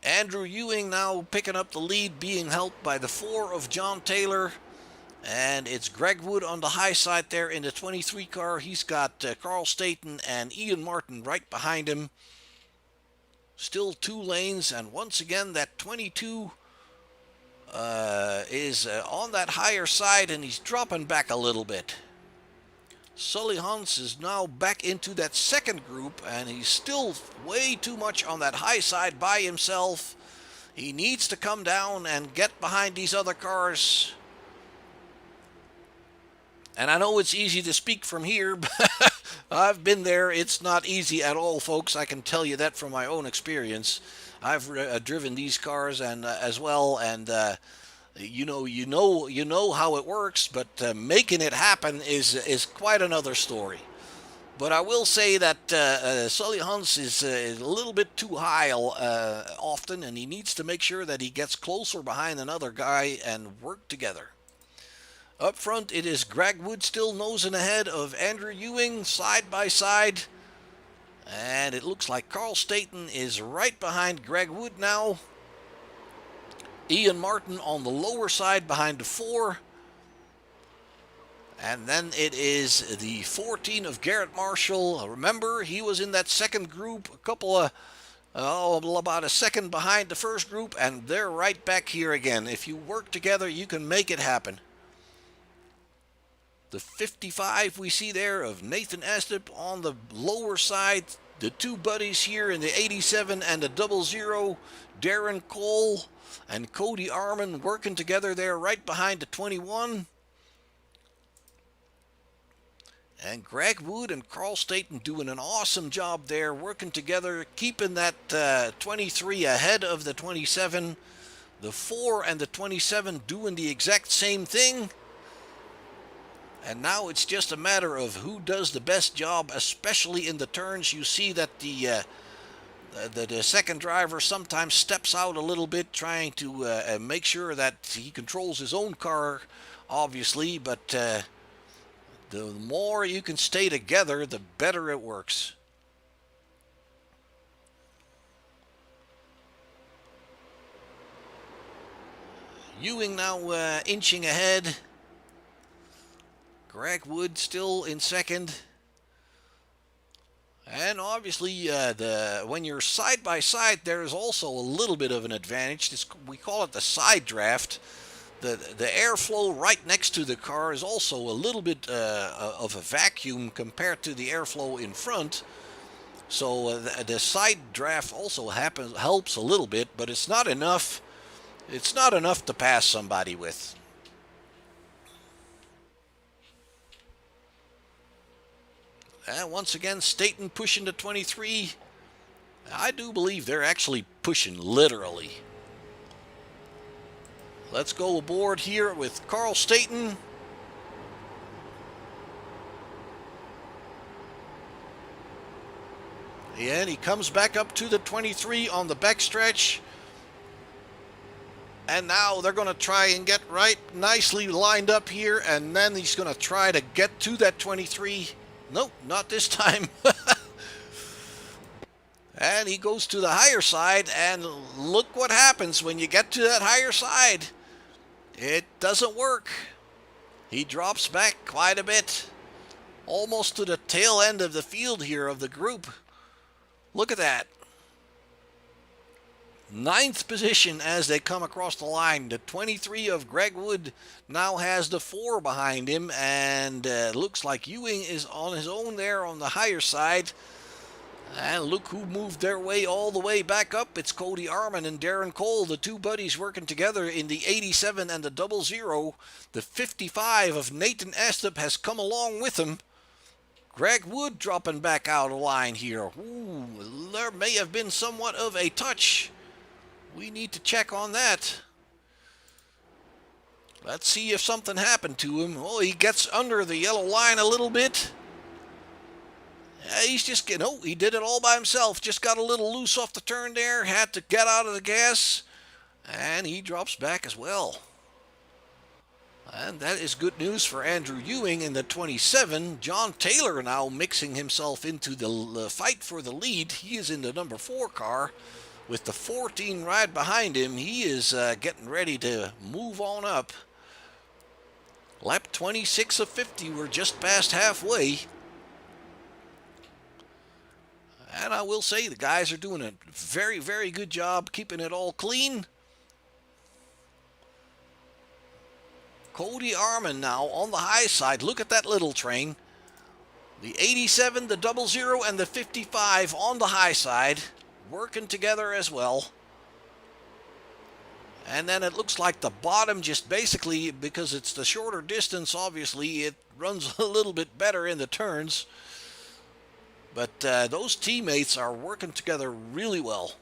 Andrew Ewing now picking up the lead, being helped by the 4 of John Taylor. And it's Greg Wood on the high side there in the 23 car. He's got Carl Staten and Ian Martin right behind him. Still 2 lanes, and once again that 22 is on that higher side, and he's dropping back a little bit. Sully Hunts is now back into that second group, and he's still way too much on that high side by himself. He needs to come down and get behind these other cars. And I know it's easy to speak from here, but I've been there. It's not easy at all, folks. I can tell you that from my own experience. I've driven these cars and as well, and you know how it works. But making it happen is quite another story. But I will say that Sully Hunts is a little bit too high often, and he needs to make sure that he gets closer behind another guy and work together. Up front, it is Greg Wood still nosing ahead of Andrew Ewing side by side. And it looks like Carl Staten is right behind Greg Wood now. Ian Martin on the lower side behind the 4. And then it is the 14 of Garrett Marshall. Remember, he was in that second group about a second behind the first group, and they're right back here again. If you work together, you can make it happen. The 55 we see there of Nathan Estep on the lower side. The 2 buddies here in the 87 and the 00, Darren Cole and Cody Arman working together there right behind the 21. And Greg Wood and Carl Staten doing an awesome job there, working together, keeping that 23 ahead of the 27. The 4 and the 27 doing the exact same thing. And now it's just a matter of who does the best job, especially in the turns. You see that the second driver sometimes steps out a little bit, trying to make sure that he controls his own car, obviously. But the more you can stay together, the better it works. Ewing now inching ahead. Greg Wood still in second. And obviously, when you're side by side, there is also a little bit of an advantage. We call it the side draft. The airflow right next to the car is also a little bit of a vacuum compared to the airflow in front. So the side draft also helps a little bit, but it's not enough. It's not enough to pass somebody with. And once again, Staten pushing to 23. I do believe they're actually pushing literally. Let's go aboard here with Carl Staten. And he comes back up to the 23 on the backstretch. And now they're going to try and get right nicely lined up here. And then he's going to try to get to that 23. Nope, not this time. And he goes to the higher side. And look what happens when you get to that higher side. It doesn't work. He drops back quite a bit. Almost to the tail end of the field here of the group. Look at that. 9th position as they come across the line. The 23 of Greg Wood now has the 4 behind him, and looks like Ewing is on his own there on the higher side. And look who moved their way all the way back up. It's Cody Arman and Darren Cole, the two buddies working together in the 87 and the 00. The 55 of Nathan Estep has come along with him. Greg Wood dropping back out of line here. Ooh, there may have been somewhat of a touch. We need to check on that. Let's see if something happened to him. Oh, he gets under the yellow line a little bit. He's just getting, oh, he did it all by himself. Just got a little loose off the turn there. Had to get out of the gas. And he drops back as well. And that is good news for Andrew Ewing in the 27. John Taylor now mixing himself into the fight for the lead. He is in the number 4 car with the 14 right behind him. He is getting ready to move on up. Lap 26 of 50. We're just past halfway. And I will say the guys are doing a very, very good job keeping it all clean. Cody Arman now on the high side. Look at that little train. The 87, the 00, and the 55 on the high side. Working together as well. And then it looks like the bottom just basically, because it's the shorter distance, obviously, it runs a little bit better in the turns. But those teammates are working together really well.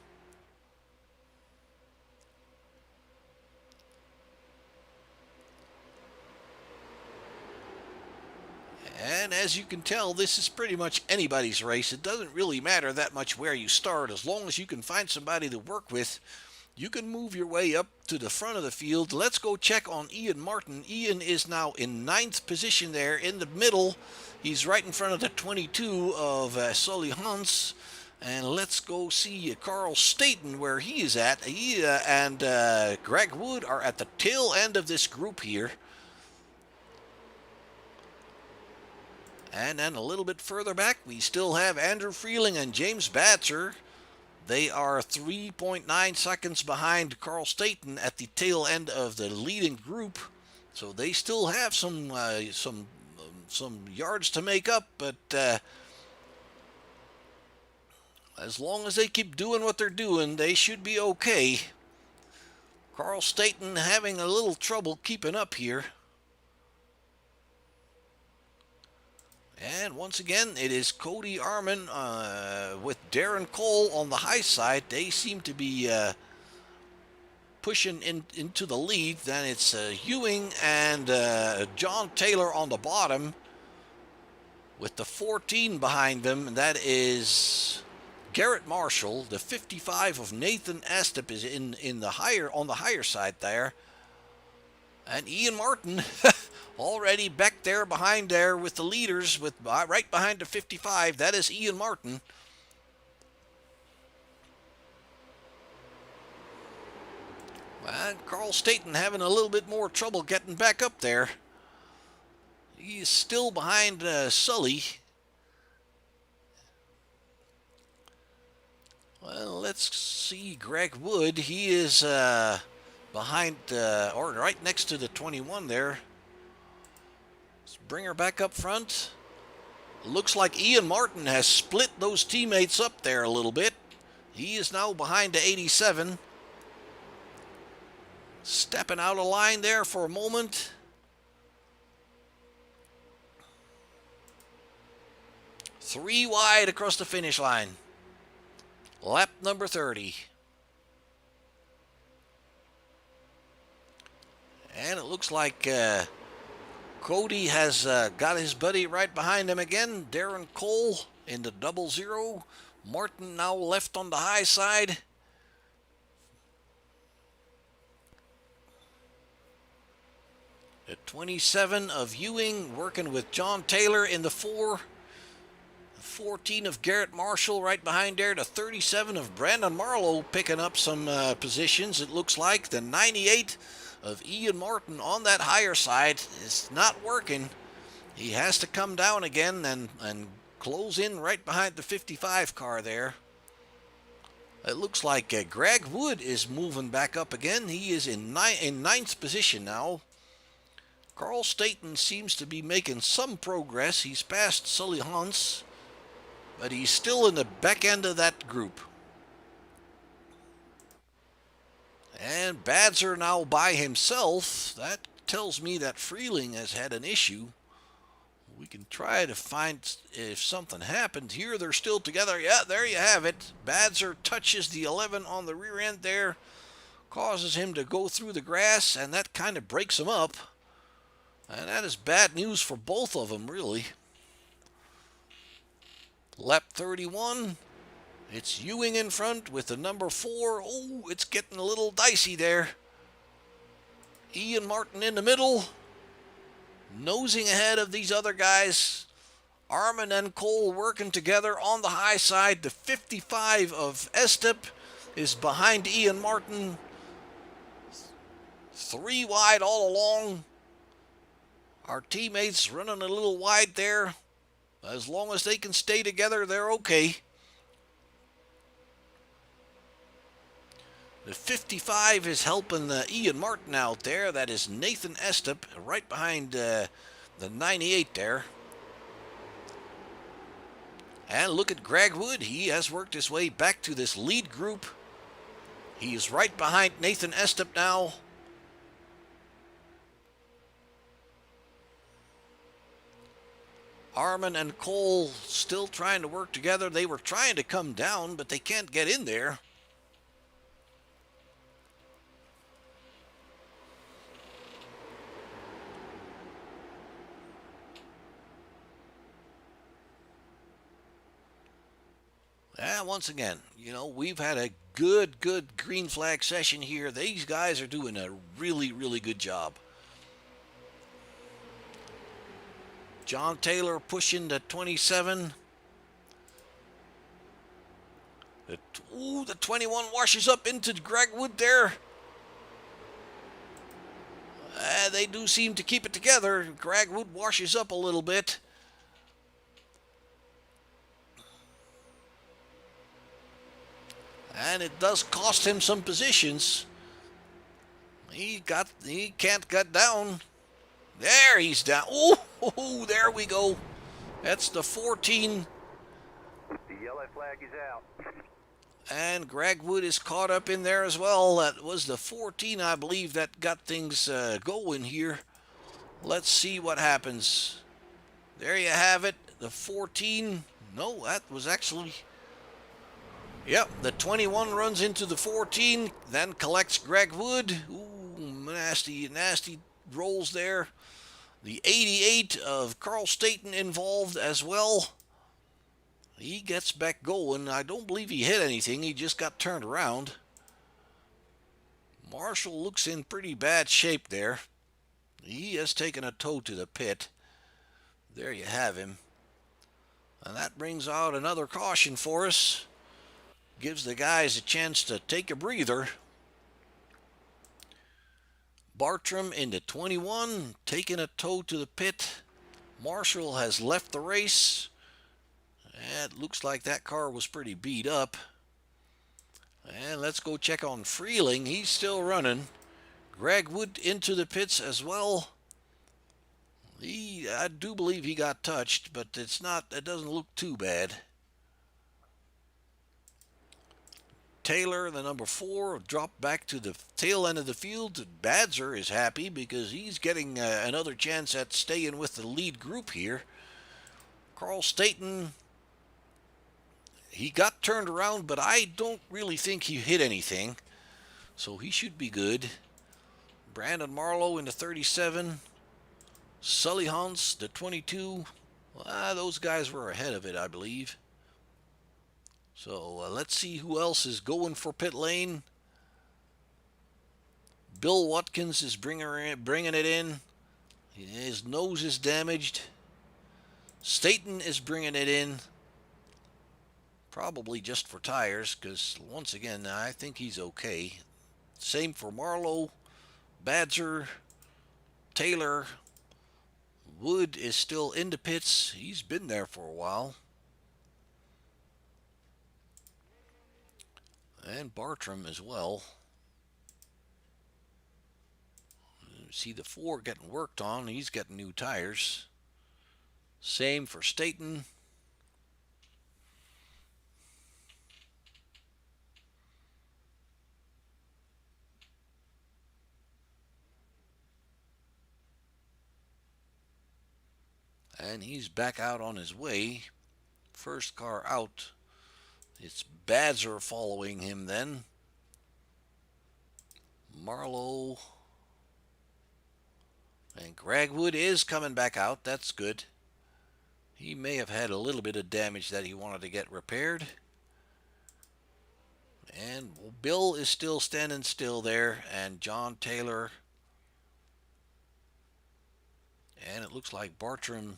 And as you can tell, this is pretty much anybody's race. It doesn't really matter that much where you start. As long as you can find somebody to work with, you can move your way up to the front of the field. Let's go check on Ian Martin. Ian is now in 9th position there in the middle. He's right in front of the 22 of Sully Hans. And let's go see Carl Staten where he is at. He and Greg Wood are at the tail end of this group here. And then a little bit further back, we still have Andrew Freeling and James Batzer. They are 3.9 seconds behind Carl Staten at the tail end of the leading group. So they still have some yards to make up, but as long as they keep doing what they're doing, they should be okay. Carl Staten having a little trouble keeping up here. And once again, it is Cody Arman with Darren Cole on the high side. They seem to be pushing into the lead. Then it's Ewing and John Taylor on the bottom with the 14 behind them. And that is Garrett Marshall. The 55 of Nathan Estep is in the on the higher side there. And Ian Martin already back there behind there with the leaders, with right behind the 55. That is Ian Martin. And Carl Staten having a little bit more trouble getting back up there. He is still behind Sully. Well, let's see Greg Wood. He is behind, or right next to the 21 there. Let's bring her back up front. Looks like Ian Martin has split those teammates up there a little bit. He is now behind the 87. Stepping out of line there for a moment. Three wide across the finish line. Lap number 30. And it looks like Cody has got his buddy right behind him again. Darren Cole in the 00. Martin now left on the high side. The 27 of Ewing working with John Taylor in the 4. The 14 of Garrett Marshall right behind there. The 37 of Brandon Marlowe picking up some positions, it looks like. The 98 of Ian Martin on that higher side is not working. He has to come down again and close in right behind the 55 car there. It looks like Greg Wood is moving back up again. He is in ninth position now. Carl Staten seems to be making some progress. He's passed Sully Hans, but he's still in the back end of that group. And Badzer now by himself. That tells me that Freeling has had an issue. We can try to find if something happened here. They're still together. Yeah, there you have it. Badzer touches the 11 on the rear end there, causes him to go through the grass, and that kind of breaks him up. And that is bad news for both of them, really. Lap 31. It's Ewing in front with the number 4. Oh, it's getting a little dicey there. Ian Martin in the middle, nosing ahead of these other guys. Armin and Cole working together on the high side. The 55 of Estep is behind Ian Martin. 3 wide all along. Our teammates running a little wide there. As long as they can stay together, they're okay. The 55 is helping Ian Martin out there. That is Nathan Estep right behind the 98 there. And look at Greg Wood. He has worked his way back to this lead group. He's right behind Nathan Estep now. Armin and Cole still trying to work together. They were trying to come down, but they can't get in there. Once again, we've had a good green flag session here. These guys are doing a really good job. John Taylor pushing the 27. The 21 washes up into Greg Wood there. They do seem to keep it together. Greg Wood washes up a little bit. And it does cost him some positions. He can't get down. There, he's down. Oh, there we go. That's the 14. The yellow flag is out. And Greg Wood is caught up in there as well. That was the 14, I believe, that got things going here. Let's see what happens. There you have it. The 14. No, that was actually... Yep, the 21 runs into the 14, then collects Greg Wood. Ooh, nasty rolls there. The 88 of Carl Staten involved as well. He gets back going. I don't believe he hit anything. He just got turned around. Marshall looks in pretty bad shape there. He has taken a tow to the pit. There you have him. And that brings out another caution for us. Gives the guys a chance to take a breather. Bartram into 21, taking a tow to the pit. Marshall has left the race. It looks like that car was pretty beat up. And let's go check on Freeling. He's still running. Greg Wood into the pits as well. I do believe he got touched, but it doesn't look too bad. Taylor, the number 4, dropped back to the tail end of the field. Badzer is happy because he's getting another chance at staying with the lead group here. Carl Staten, he got turned around, but I don't really think he hit anything. So he should be good. Brandon Marlowe in the 37. Sully Hunts, the 22. Those guys were ahead of it, I believe. So let's see who else is going for pit lane. Bill Watkins is bringing it in. His nose is damaged. Staten is bringing it in. Probably just for tires, because once again, I think he's okay. Same for Marlowe, Badger, Taylor. Wood is still in the pits. He's been there for a while. And Bartram as well. See the 4 getting worked on. He's getting new tires. Same for Staten. And he's back out on his way. First car out. It's Badger following him then. Marlowe. And Gragwood is coming back out. That's good. He may have had a little bit of damage that he wanted to get repaired. And Bill is still standing still there. And John Taylor. And it looks like Bartram,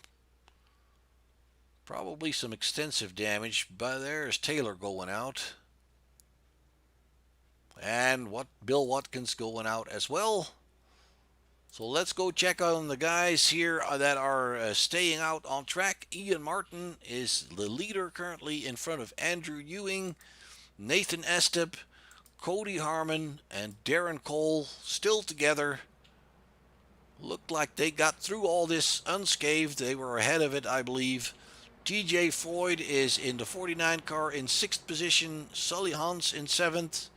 probably some extensive damage. But there's Taylor going out. And Bill Watkins going out as well. So let's go check on the guys here that are staying out on track. Ian Martin is the leader currently in front of Andrew Ewing, Nathan Estep, Cody Harmon, and Darren Cole still together. Looked like they got through all this unscathed. They were ahead of it, I believe. TJ Floyd is in the 49 car in 6th position. Sully Hans in 7th.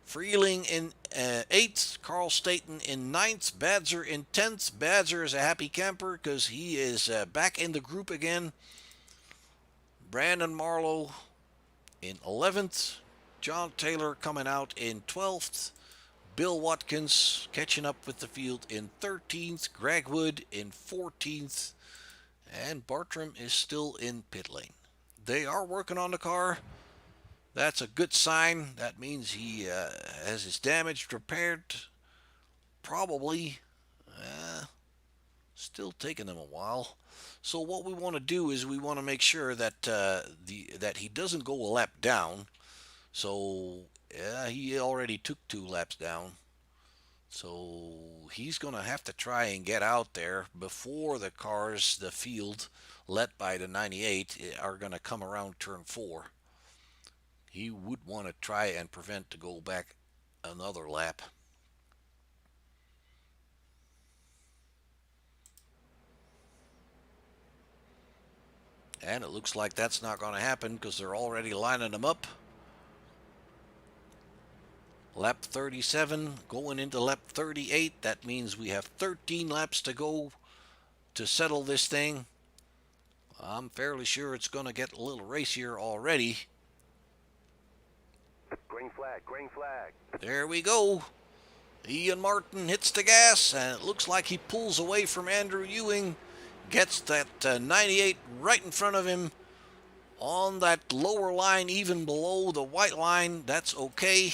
Freeling in 8th, Carl Staten in 9th, Badger in 10th. Badger is a happy camper because he is back in the group again. Brandon Marlowe in 11th, John Taylor coming out in 12th, Bill Watkins catching up with the field in 13th, Greg Wood in 14th, and Bartram is still in pit lane. They are working on the car. That's a good sign. That means he has his damage repaired. Probably. Still taking them a while. So what we want to do is we want to make sure that that he doesn't go a lap down. So he already took 2 laps down. So he's going to have to try and get out there before the cars, the field, led by the 98, are going to come around turn 4. He would want to try and prevent to go back another lap. And it looks like that's not going to happen because they're already lining them up. Lap 37 going into lap 38. That means we have 13 laps to go to settle this thing. I'm fairly sure it's going to get a little racier already. Green flag, green flag. There we go. Ian Martin hits the gas, and it looks like he pulls away from Andrew Ewing. Gets that 98 right in front of him on that lower line, even below the white line. That's okay.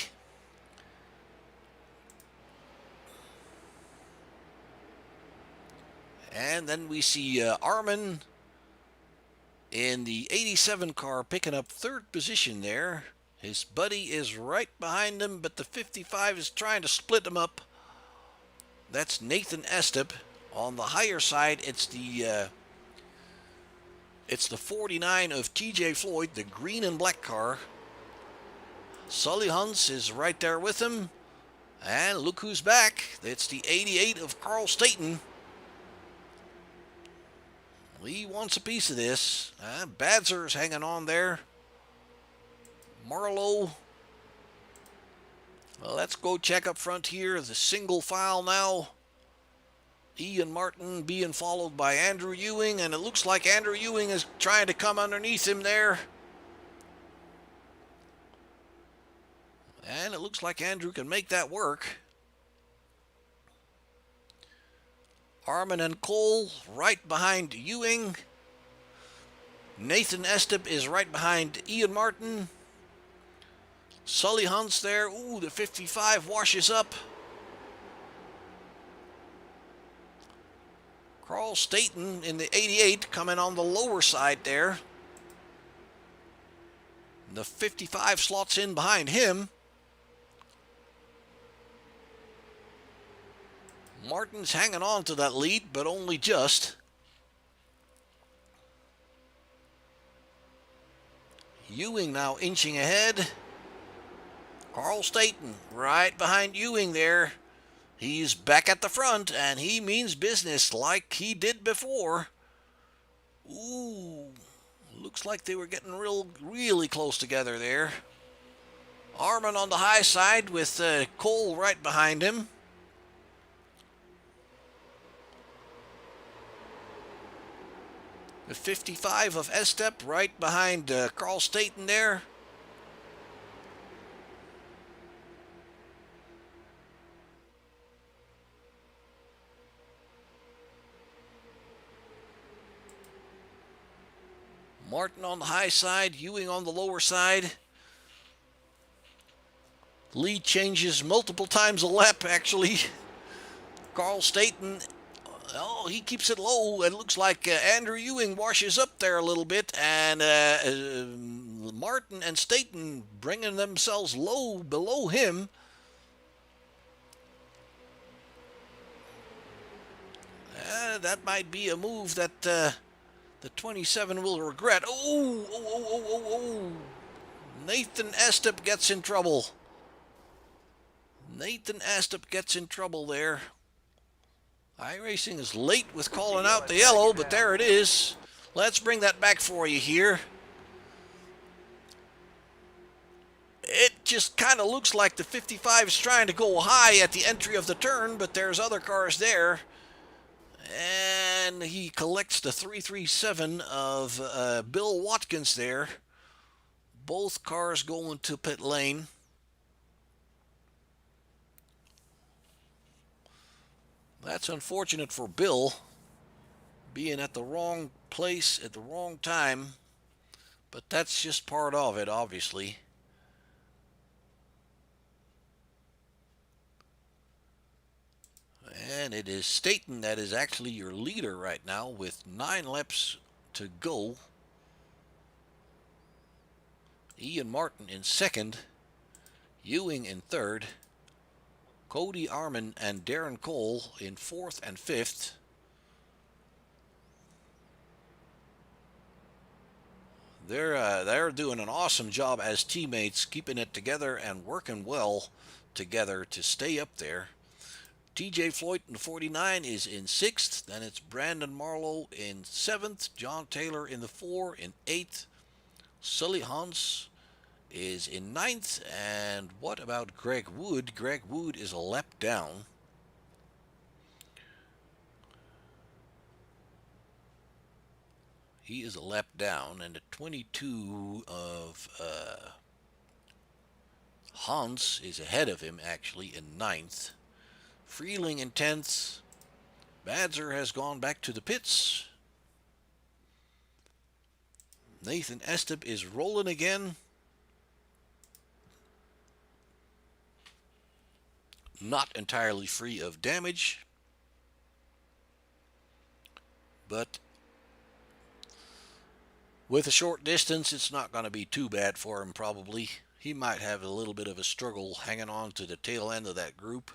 And then we see Armin in the 87 car picking up 3rd position there. His buddy is right behind him, but the 55 is trying to split them up. That's Nathan Estep. On the higher side, it's the 49 of TJ Floyd, the green and black car. Sully Hunts is right there with him. And look who's back. It's the 88 of Carl Staten. He wants a piece of this. Badzer's hanging on there. Marlowe. Well, let's go check up front here. The single file now. Ian Martin being followed by Andrew Ewing, and it looks like Andrew Ewing is trying to come underneath him there. And it looks like Andrew can make that work. Armin and Cole right behind Ewing. Nathan Estep is right behind Ian Martin. Sully Hunt's there. Ooh, the 55 washes up. Carl Staten in the 88 coming on the lower side there. The 55 slots in behind him. Martin's hanging on to that lead, but only just. Ewing now inching ahead. Carl Staten right behind Ewing there. He's back at the front, and he means business like he did before. Ooh, looks like they were getting really close together there. Armin on the high side with Cole right behind him. The 55 of Estep right behind Carl Staten there. Martin on the high side, Ewing on the lower side. Lead changes multiple times a lap, actually. Carl Staten, oh, he keeps it low. It looks like Andrew Ewing washes up there a little bit, and Martin and Staten bringing themselves low below him. That might be a move that the 27 will regret. Oh. Nathan Estep gets in trouble. Nathan Estep gets in trouble there. iRacing is late with calling out the yellow, but there it is. Let's bring that back for you here. It just kind of looks like the 55 is trying to go high at the entry of the turn, but there's other cars there. And he collects the 337 of Bill Watkins there. Both cars going to pit lane. That's unfortunate for Bill, being at the wrong place at the wrong time. But that's just part of it, obviously. And it is Staten that is actually your leader right now with 9 laps to go. Ian Martin in second. Ewing in third. Cody Armin and Darren Cole in fourth and fifth. They're doing an awesome job as teammates, keeping it together and working well together to stay up there. TJ Floyd in 49 is in 6th. Then it's Brandon Marlowe in 7th. John Taylor in the 4 in 8th. Sully Hans is in 9th. And what about Greg Wood? Greg Wood is a lap down. He is a lap down. And the 22 of Hans is ahead of him, actually, in 9th. Freeling in 10th. Badzer has gone back to the pits. Nathan Estep is rolling again. Not entirely free of damage. But with a short distance, it's not going to be too bad for him, probably. He might have a little bit of a struggle hanging on to the tail end of that group.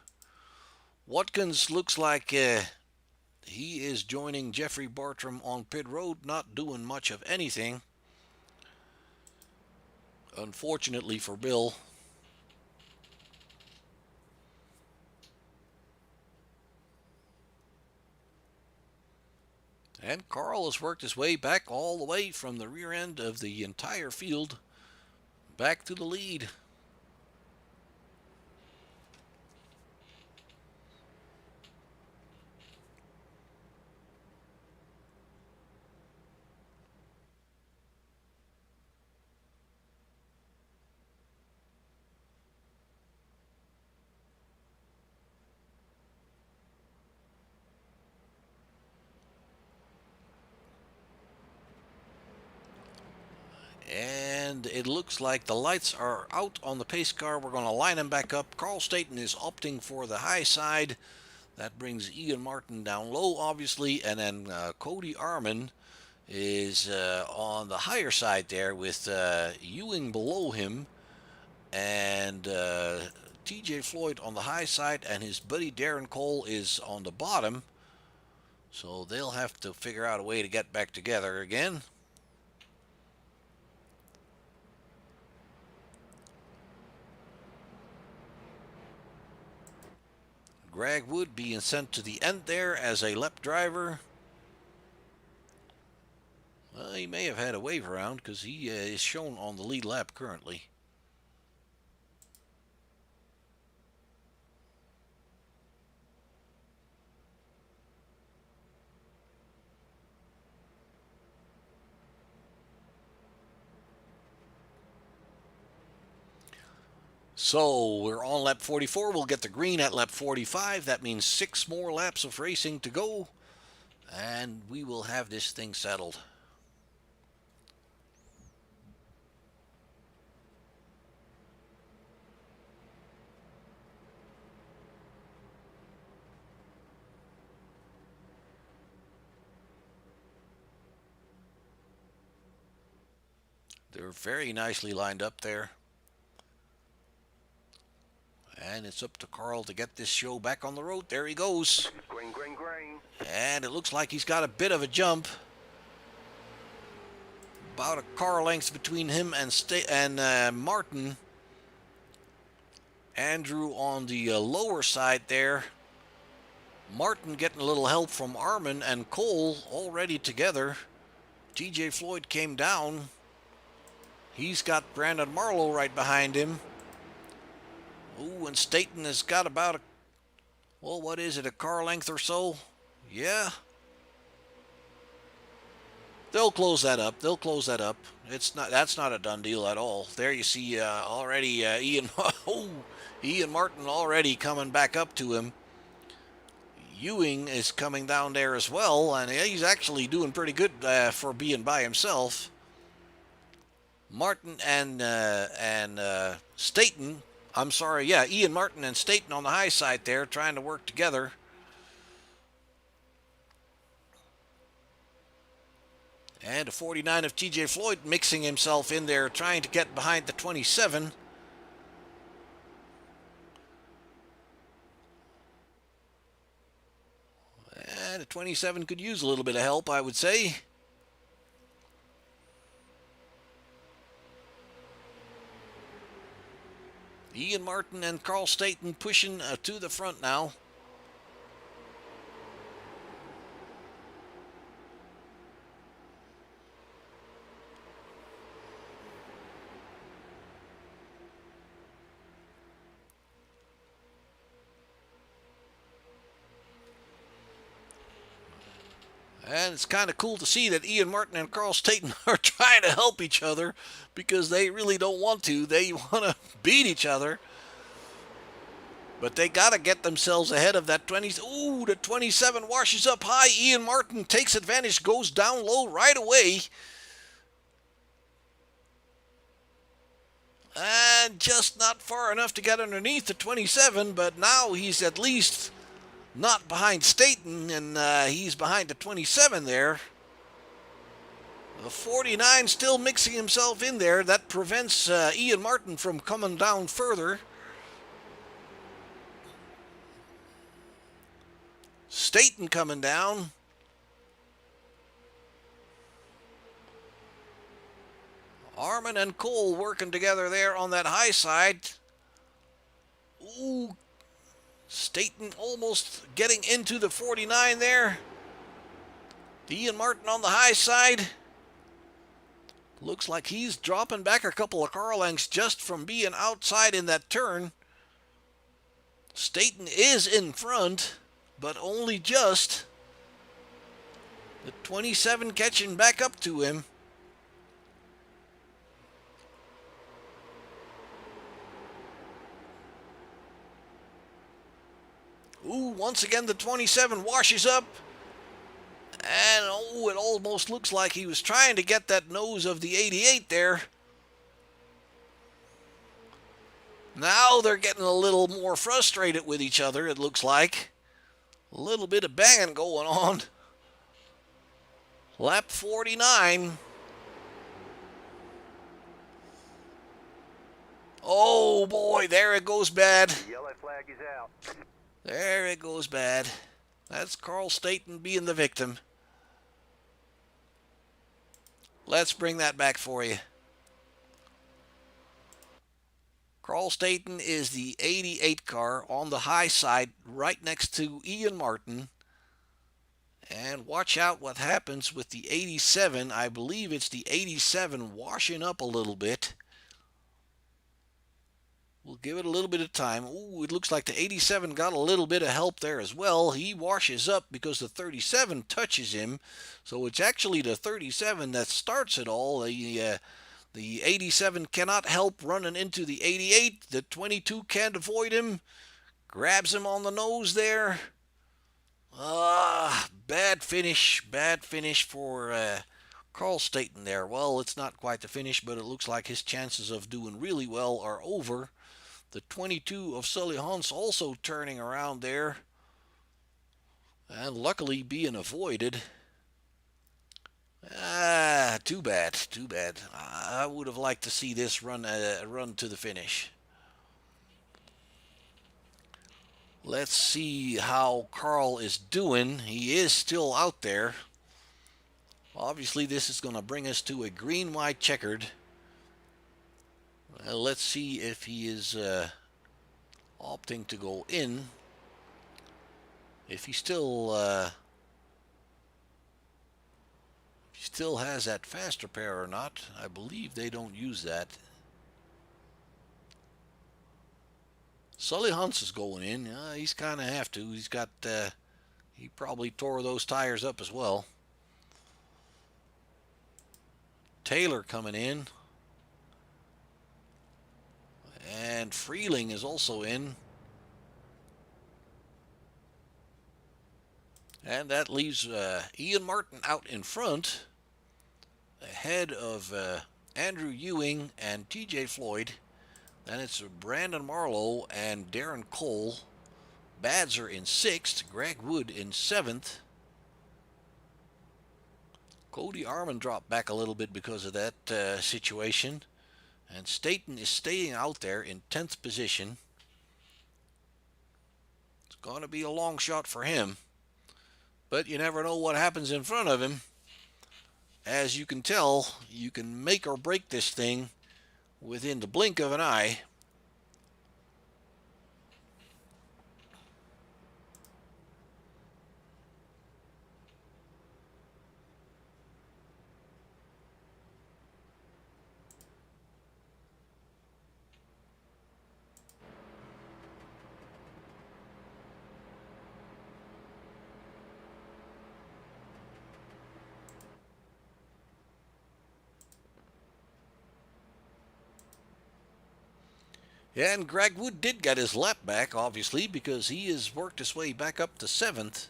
Watkins looks like he is joining Jeffrey Bartram on pit road, not doing much of anything. Unfortunately for Bill. And Carl has worked his way back all the way from the rear end of the entire field back to the lead. it looks like the lights are out on the pace car. We're going to line them back up. Carl Staten is opting for the high side. That brings Ian Martin down low, obviously, and then Cody Arman is on the higher side there with Ewing below him, and TJ Floyd on the high side, and his buddy Darren Cole is on the bottom. So they'll have to figure out a way to get back together again. Greg Wood being sent to the end there as a lap driver. Well, he may have had a wave around because he is shown on the lead lap currently. So we're on lap 44. We'll get the green at lap 45. That means 6 more laps of racing to go, and we will have this thing settled. They're very nicely lined up there. And it's up to Carl to get this show back on the road. There he goes. Green, green, green. And it looks like he's got a bit of a jump. About a car length between him and Martin. Andrew on the lower side there. Martin getting a little help from Arman and Cole already together. TJ Floyd came down. He's got Brandon Marlowe right behind him. Ooh, and Staten has got about a, well, what is it, a car length or so? Yeah. They'll close that up. They'll close that up. That's not a done deal at all. There you see already Ian Martin already coming back up to him. Ewing is coming down there as well, and he's actually doing pretty good for being by himself. Martin and Staten. I'm sorry, yeah, Ian Martin and Staten on the high side there trying to work together. And a 49 of TJ Floyd mixing himself in there, trying to get behind the 27. And the 27 could use a little bit of help, I would say. Ian Martin and Carl Staten pushing to the front now. And it's kind of cool to see that Ian Martin and Carl Staten are trying to help each other because they really don't want to. They want to beat each other. But they got to get themselves ahead of that 20. Ooh, the 27 washes up high. Ian Martin takes advantage, goes down low right away. And just not far enough to get underneath the 27, but now he's at least not behind Staten, and he's behind the 27 there. The 49 still mixing himself in there. That prevents Ian Martin from coming down further. Staten coming down. Arman and Cole working together there on that high side. Ooh, Staten almost getting into the 49 there. Ian Martin on the high side. Looks like he's dropping back a couple of car lengths just from being outside in that turn. Staten is in front, but only just. The 27 catching back up to him. Ooh, once again the 27 washes up. And oh, it almost looks like he was trying to get that nose of the 88 there. Now they're getting a little more frustrated with each other, it looks like. A little bit of banging going on. Lap 49. Oh boy, there it goes bad. The yellow flag is out. There it goes bad. That's Carl Staten being the victim. Let's bring that back for you. Carl Staten is the 88 car on the high side right next to Ian Martin. And watch out what happens with the 87. I believe it's the 87 washing up a little bit. We'll give it a little bit of time. Ooh, it looks like the 87 got a little bit of help there as well. He washes up because the 37 touches him. So it's actually the 37 that starts it all. The 87 cannot help running into the 88. The 22 can't avoid him. Grabs him on the nose there. Bad finish for Carl Staten there. Well, it's not quite the finish, but it looks like his chances of doing really well are over. The 22 of Sully Hans also turning around there, and luckily being avoided. Too bad. I would have liked to see this run to the finish. Let's see how Carl is doing. He is still out there. Obviously, this is going to bring us to a green, white, checkered. Let's see if he is opting to go in. If he still has that fast repair or not. I believe they don't use that. Sully Hunt's is going in. He's kind of have to. He's got. He probably tore those tires up as well. Taylor coming in. And Freeling is also in. And that leaves Ian Martin out in front, ahead of Andrew Ewing and TJ Floyd. Then it's Brandon Marlowe and Darren Cole. Badzer in 6th, Greg Wood in 7th. Cody Armand dropped back a little bit because of that situation. And Staten is staying out there in 10th position. It's going to be a long shot for him. But you never know what happens in front of him. As you can tell, you can make or break this thing within the blink of an eye. Yeah, and Greg Wood did get his lap back, obviously, because he has worked his way back up to 7th,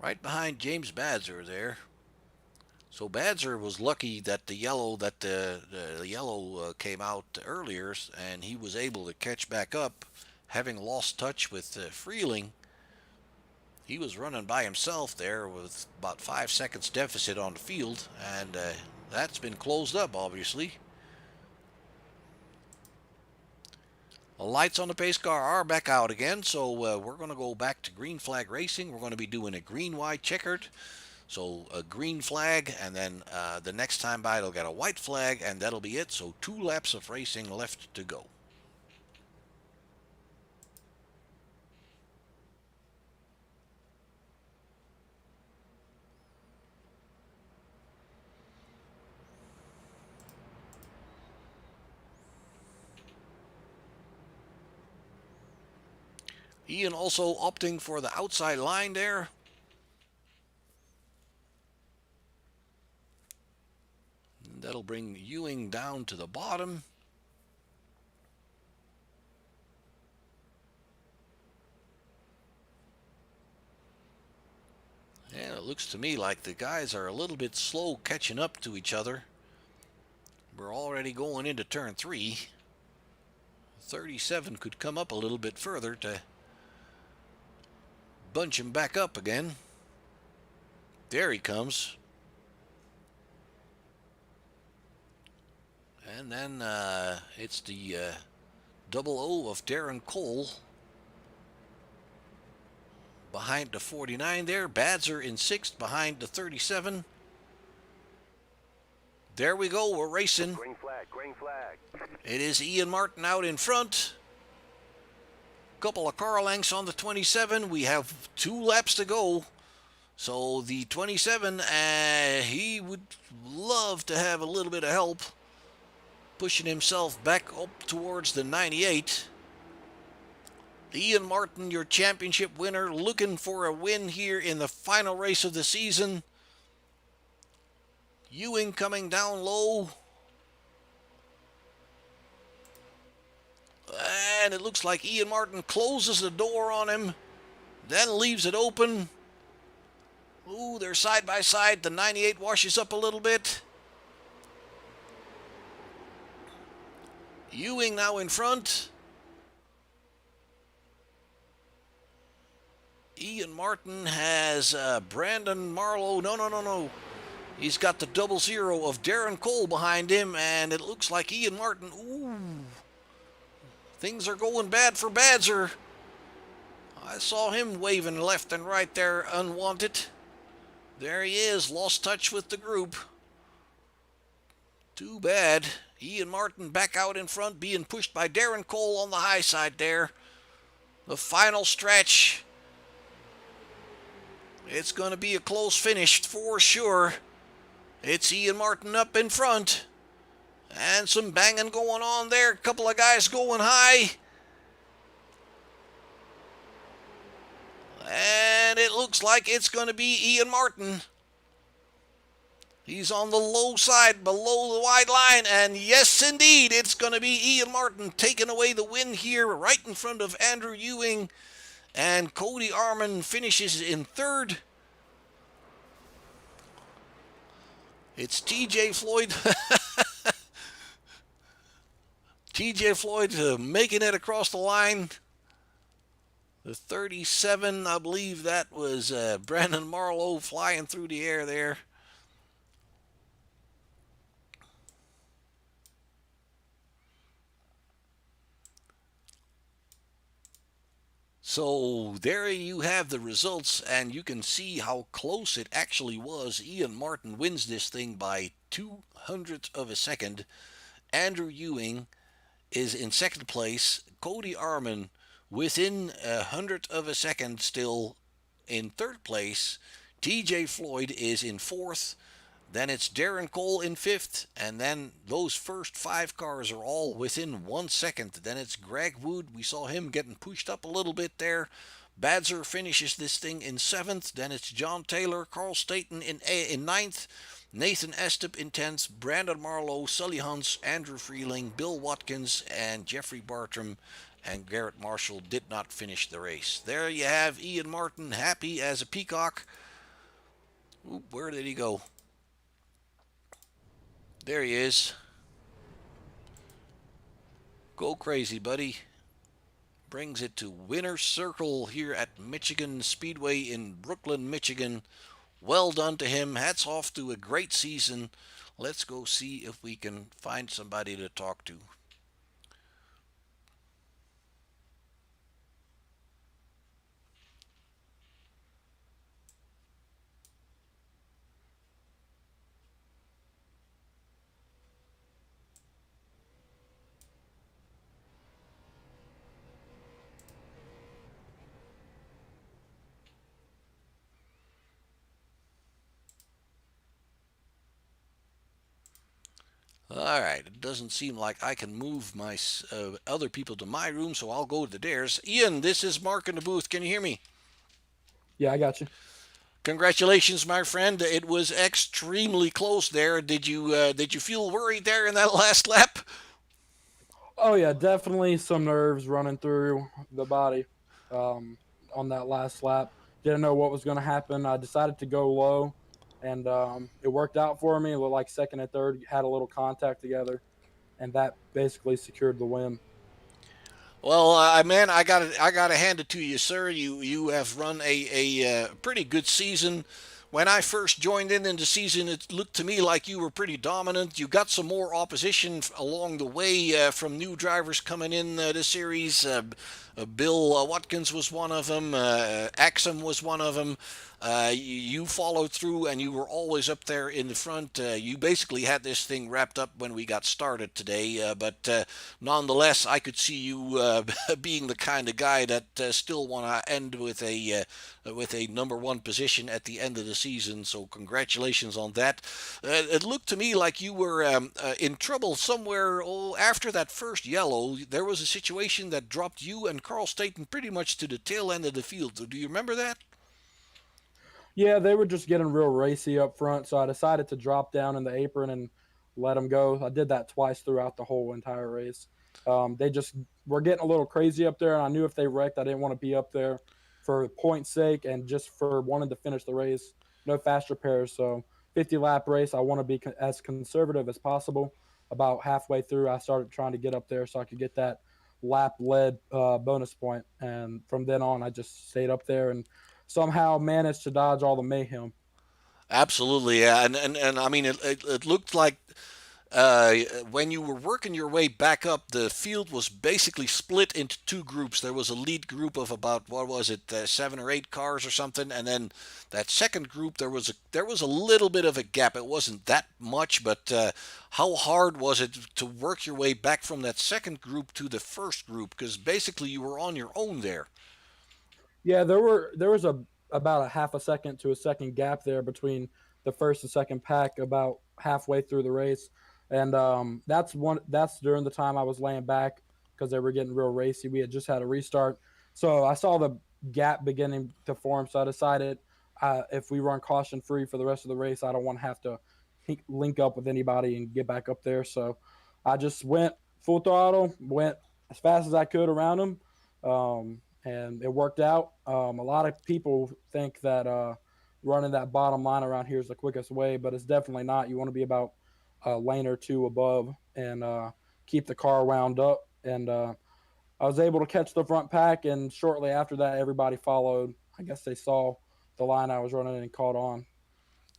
right behind James Badzer there. So Badzer was lucky that the yellow came out earlier, and he was able to catch back up, having lost touch with Freeling. He was running by himself there with about 5 seconds deficit on the field, and that's been closed up, obviously. The lights on the pace car are back out again, so we're going to go back to green flag racing. We're going to be doing a green, white, checkered. So a green flag, and then the next time by it'll get a white flag, and that'll be it. So 2 laps of racing left to go. Ian also opting for the outside line there. And that'll bring Ewing down to the bottom. And it looks to me like the guys are a little bit slow catching up to each other. We're already going into turn 3. 37 could come up a little bit further to bunch him back up again. There he comes. And then it's the double O of Darren Cole behind the 49 there. Badzer in sixth behind the 37. There we go. We're racing. Green flag, green flag. It is Ian Martin out in front. Couple of car lengths on the 27. We have 2 laps to go. So the 27, he would love to have a little bit of help pushing himself back up towards the 98. Ian Martin, your championship winner, looking for a win here in the final race of the season. Ewing coming down low. And it looks like Ian Martin closes the door on him, then leaves it open. Ooh, they're side by side. The 98 washes up a little bit. Ewing now in front. Ian Martin has Brandon Marlowe. No. He's got the 00 of Darren Cole behind him, and it looks like Ian Martin. Ooh, things are going bad for Badzer. I saw him waving left and right there, unwanted. There he is, lost touch with the group. Too bad. Ian Martin back out in front, being pushed by Darren Cole on the high side there. The final stretch. It's going to be a close finish for sure. It's Ian Martin up in front. And some banging going on there. A couple of guys going high. And it looks like it's going to be Ian Martin. He's on the low side, below the wide line. And yes, indeed, it's going to be Ian Martin taking away the win here right in front of Andrew Ewing. And Cody Arman finishes in third. It's TJ Floyd. TJ Floyd making it across the line. The 37, I believe that was Brandon Marlowe flying through the air there. So there you have the results, and you can see how close it actually was. Ian Martin wins this thing by 200th of a second. Andrew Ewing is in second place. Cody Arman within 100th of a second still in third place. TJ Floyd is in fourth. Then it's Darren Cole in fifth, and then those first 5 cars are all within 1 second. Then it's Greg Wood. We saw him getting pushed up a little bit there. Badzer finishes this thing in seventh. Then it's John Taylor, Carl Staten in ninth, Nathan Estep in 10th, Brandon Marlowe, Sully Hunts, Andrew Freeling, Bill Watkins, and Jeffrey Bartram and Garrett Marshall did not finish the race. There you have Ian Martin, happy as a peacock. Ooh, where did he go? There he is. Go crazy, buddy. Brings it to winner's circle here at Michigan Speedway in Brooklyn, Michigan. Well done to him. Hats off to a great season. Let's go see if we can find somebody to talk to. All right, it doesn't seem like I can move my other people to my room, so I'll go to theirs. Ian, this is Mark in the booth. Can you hear me? Yeah, I got you. Congratulations, my friend. It was extremely close there. Did you feel worried there in that last lap? Oh yeah, definitely some nerves running through the body on that last lap. Didn't know what was going to happen. I decided to go low, and it worked out for me. It looked like second and third had a little contact together, and that basically secured the win. Well, man, I gotta hand it to you, sir. You have run a pretty good season. When I first joined in the season, it looked to me like you were pretty dominant. You got some more opposition along the way from new drivers coming in this series. Bill Watkins was one of them. Axum was one of them. You followed through, and you were always up there in the front. You basically had this thing wrapped up when we got started today, but nonetheless, I could see you being the kind of guy that still want to end with a number one position at the end of the season. So congratulations on that. It looked to me like you were in trouble somewhere after that first yellow. There was a situation that dropped you and Carl Staten pretty much to the tail end of the field. Do you remember that? Yeah, they were just getting real racy up front, so I decided to drop down in the apron and let them go. I did that twice throughout the whole entire race. They just were getting a little crazy up there, and I knew if they wrecked, I didn't want to be up there for point's sake and just for wanting to finish the race. No fast repairs, so 50 lap race. I want to be as conservative as possible. About halfway through, I started trying to get up there so I could get that lap led bonus point, and from then on, I just stayed up there and somehow managed to dodge all the mayhem. Absolutely, yeah. And I mean, it looked like when you were working your way back up, the field was basically split into two groups. There was a lead group of about what was it, 7 or 8 cars or something, and then that second group there was a little bit of a gap. It wasn't that much, but how hard was it to work your way back from that second group to the first group? Because basically you were on your own there. Yeah, there was a about a half a second to a second gap there between the first and second pack about halfway through the race, and that's during the time I was laying back because they were getting real racy. We had just had a restart, so I saw the gap beginning to form. So I decided if we run caution free for the rest of the race, I don't want to have to link up with anybody and get back up there. So I just went full throttle, went as fast as I could around them. And it worked out. A lot of people think that running that bottom line around here is the quickest way, but it's definitely not. You want to be about a lane or two above and keep the car wound up. And I was able to catch the front pack, and shortly after that, everybody followed. I guess they saw the line I was running and caught on.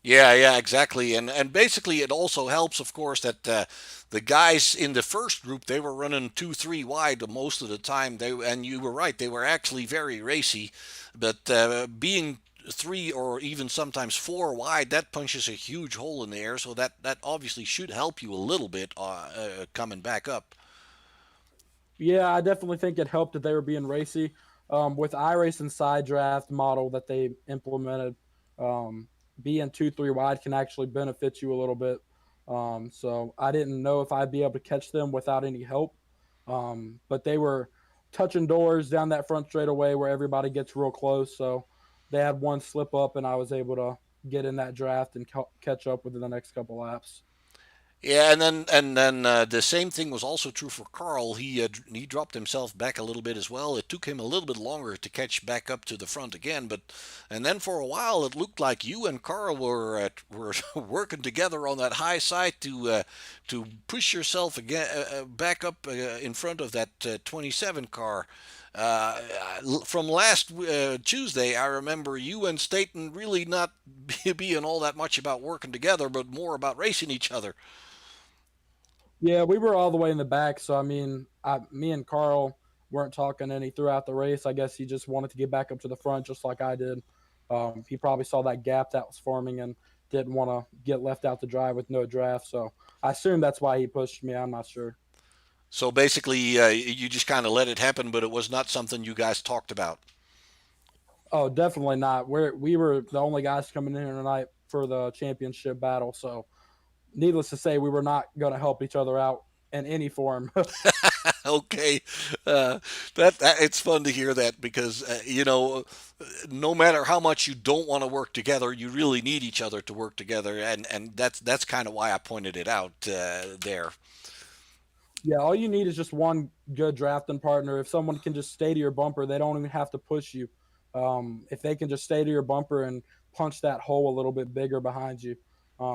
Yeah, yeah, exactly, and basically it also helps, of course, that the guys in the first group they were running 2, 3 wide most of the time. And you were right, they were actually very racy, but being 3 or even sometimes 4 wide, that punches a huge hole in the air. So that obviously should help you a little bit coming back up. Yeah, I definitely think it helped that they were being racy. With iRace and side draft model that they implemented, um, being 2, 3 wide can actually benefit you a little bit. So I didn't know if I'd be able to catch them without any help. But they were touching doors down that front straightaway where everybody gets real close. So they had one slip up, and I was able to get in that draft and catch up within the next couple laps. Yeah, and then the same thing was also true for Carl. He dropped himself back a little bit as well. It took him a little bit longer to catch back up to the front again, but and then for a while it looked like you and Carl were working together on that high side to push yourself again back up in front of that 27 car. Uh, from last Tuesday, I remember you and Staten really not being all that much about working together, but more about racing each other. Yeah, we were all the way in the back, so I mean, me and Carl weren't talking any throughout the race. I guess he just wanted to get back up to the front, just like I did. He probably saw that gap that was forming and didn't want to get left out to dry with no draft. So I assume that's why he pushed me. I'm not sure. So basically, you just kind of let it happen, but it was not something you guys talked about. Oh, definitely not. We were the only guys coming in here tonight for the championship battle. So needless to say, we were not going to help each other out in any form. Okay, uh, that it's fun to hear that because no matter how much you don't want to work together, you really need each other to work together, and that's kind of why I pointed it out there. Yeah, all you need is just one good drafting partner. If someone can just stay to your bumper, they don't even have to push you. If they can just stay to your bumper and punch that hole a little bit bigger behind you,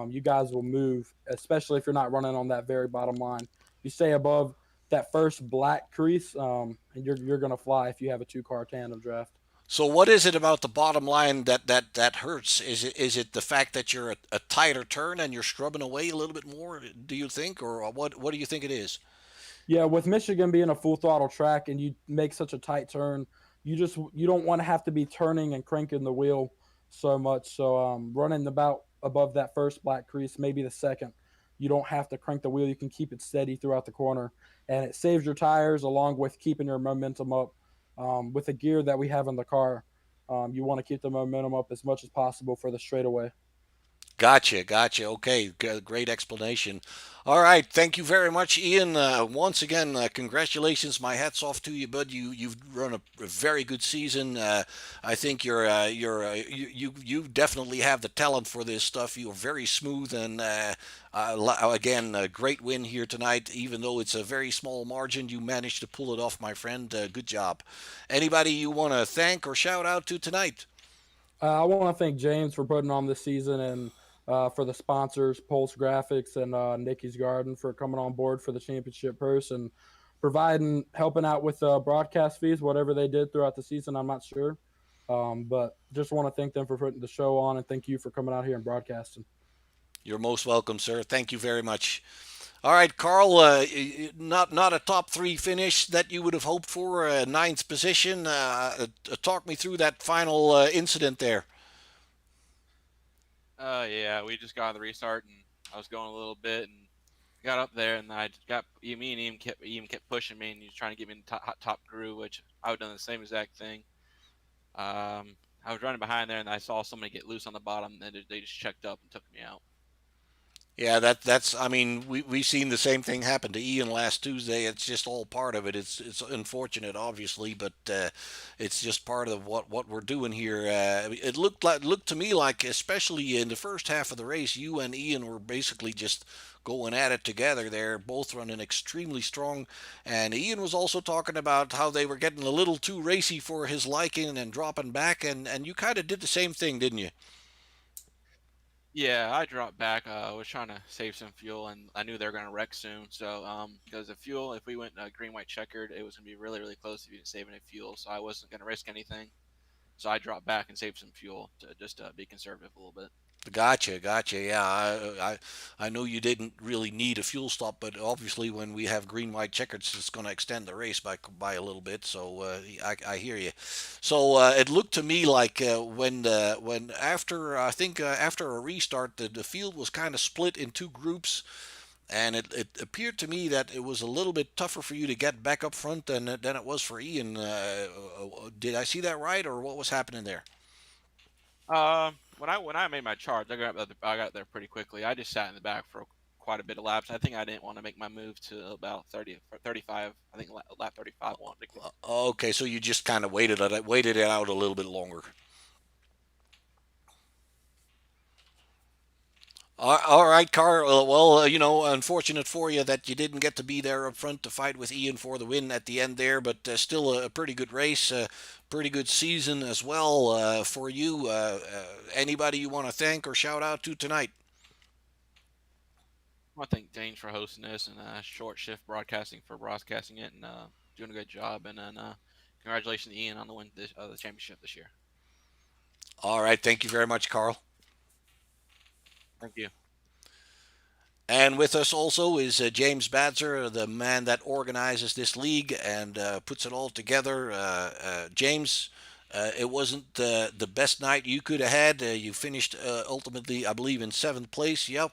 you guys will move, especially if you're not running on that very bottom line. If you stay above that first black crease, and you're gonna fly if you have a two car tandem draft. So what is it about the bottom line that hurts? Is it the fact that you're a tighter turn and you're scrubbing away a little bit more? Do you think, or what do you think it is? Yeah, with Michigan being a full throttle track and you make such a tight turn, you don't want to have to be turning and cranking the wheel so much. So running about above that first black crease, maybe the second, you don't have to crank the wheel. You can keep it steady throughout the corner, and it saves your tires along with keeping your momentum up. With the gear that we have in the car, you want to keep the momentum up as much as possible for the straightaway. Gotcha, gotcha. Okay, great explanation. All right, thank you very much, Ian. Once again, congratulations. My hats off to you, bud. You've run a very good season. I think you definitely have the talent for this stuff. You're very smooth and again, a great win here tonight. Even though it's a very small margin, you managed to pull it off, my friend. Good job. Anybody you want to thank or shout out to tonight? I want to thank James for putting on this season and for the sponsors, Pulse Graphics and Nikki's Garden for coming on board for the championship purse and helping out with broadcast fees, whatever they did throughout the season. I'm not sure. But just want to thank them for putting the show on and thank you for coming out here and broadcasting. You're most welcome, sir. Thank you very much. All right, Carl. Not a top three finish that you would have hoped for. Ninth position. Talk me through that final incident there. Yeah, we just got on the restart, and I was going a little bit, and got up there, and I got me and Ian kept pushing me, and he was trying to get me in the top groove, which I would have done the same exact thing. I was running behind there, and I saw somebody get loose on the bottom, and they just checked up and took me out. Yeah, that's. I mean, we've seen the same thing happen to Ian last Tuesday. It's just all part of it. It's unfortunate, obviously, but it's just part of what we're doing here. It looked to me like, especially in the first half of the race, you and Ian were basically just going at it together. They're both running extremely strong, and Ian was also talking about how they were getting a little too racy for his liking and dropping back, and you kind of did the same thing, didn't you? Yeah, I dropped back. I was trying to save some fuel, and I knew they were going to wreck soon. So, because the fuel, if we went green, white, checkered, it was going to be really, really close if you didn't save any fuel. So I wasn't going to risk anything. So I dropped back and saved some fuel to just be conservative a little bit. Gotcha, gotcha. Yeah, I know you didn't really need a fuel stop, but obviously when we have green, white checkers, it's going to extend the race by a little bit. So I hear you. So it looked to me like when after I think after a restart, the field was kind of split in two groups, and it appeared to me that it was a little bit tougher for you to get back up front than it was for Ian. Did I see that right, or what was happening there? When I made my charge, I got there pretty quickly. I just sat in the back for quite a bit of laps. I think I didn't want to make my move to about 30, 35. I think lap 35 wanted to go. Okay, so you just kind of waited it out a little bit longer. All right, Carl. Well, unfortunate for you that you didn't get to be there up front to fight with Ian for the win at the end there, but still a pretty good race, pretty good season as well for you. Anybody you want to thank or shout out to tonight? I want to thank James for hosting this and Short Shift Broadcasting for broadcasting it and doing a good job. And then congratulations, to Ian, on the win the championship this year. All right, thank you very much, Carl. Thank you. And with us also is James Badzer, the man that organizes this league and puts it all together. James, it wasn't the best night you could have had. You finished ultimately, I believe, in seventh place. Yep.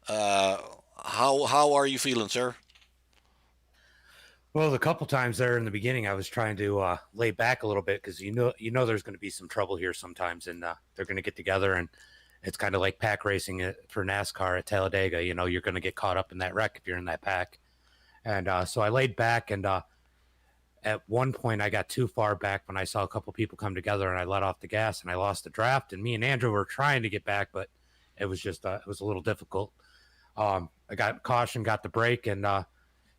Uh, how are you feeling, sir? Well, the couple times there in the beginning, I was trying to lay back a little bit because you know there's going to be some trouble here sometimes, and they're going to get together, and it's kind of like pack racing for NASCAR at Talladega. You know, you're going to get caught up in that wreck if you're in that pack, and so I laid back, and at one point I got too far back when I saw a couple people come together, and I let off the gas, and I lost the draft, and me and Andrew were trying to get back, but it was just it was a little difficult. I got caution, got the break, and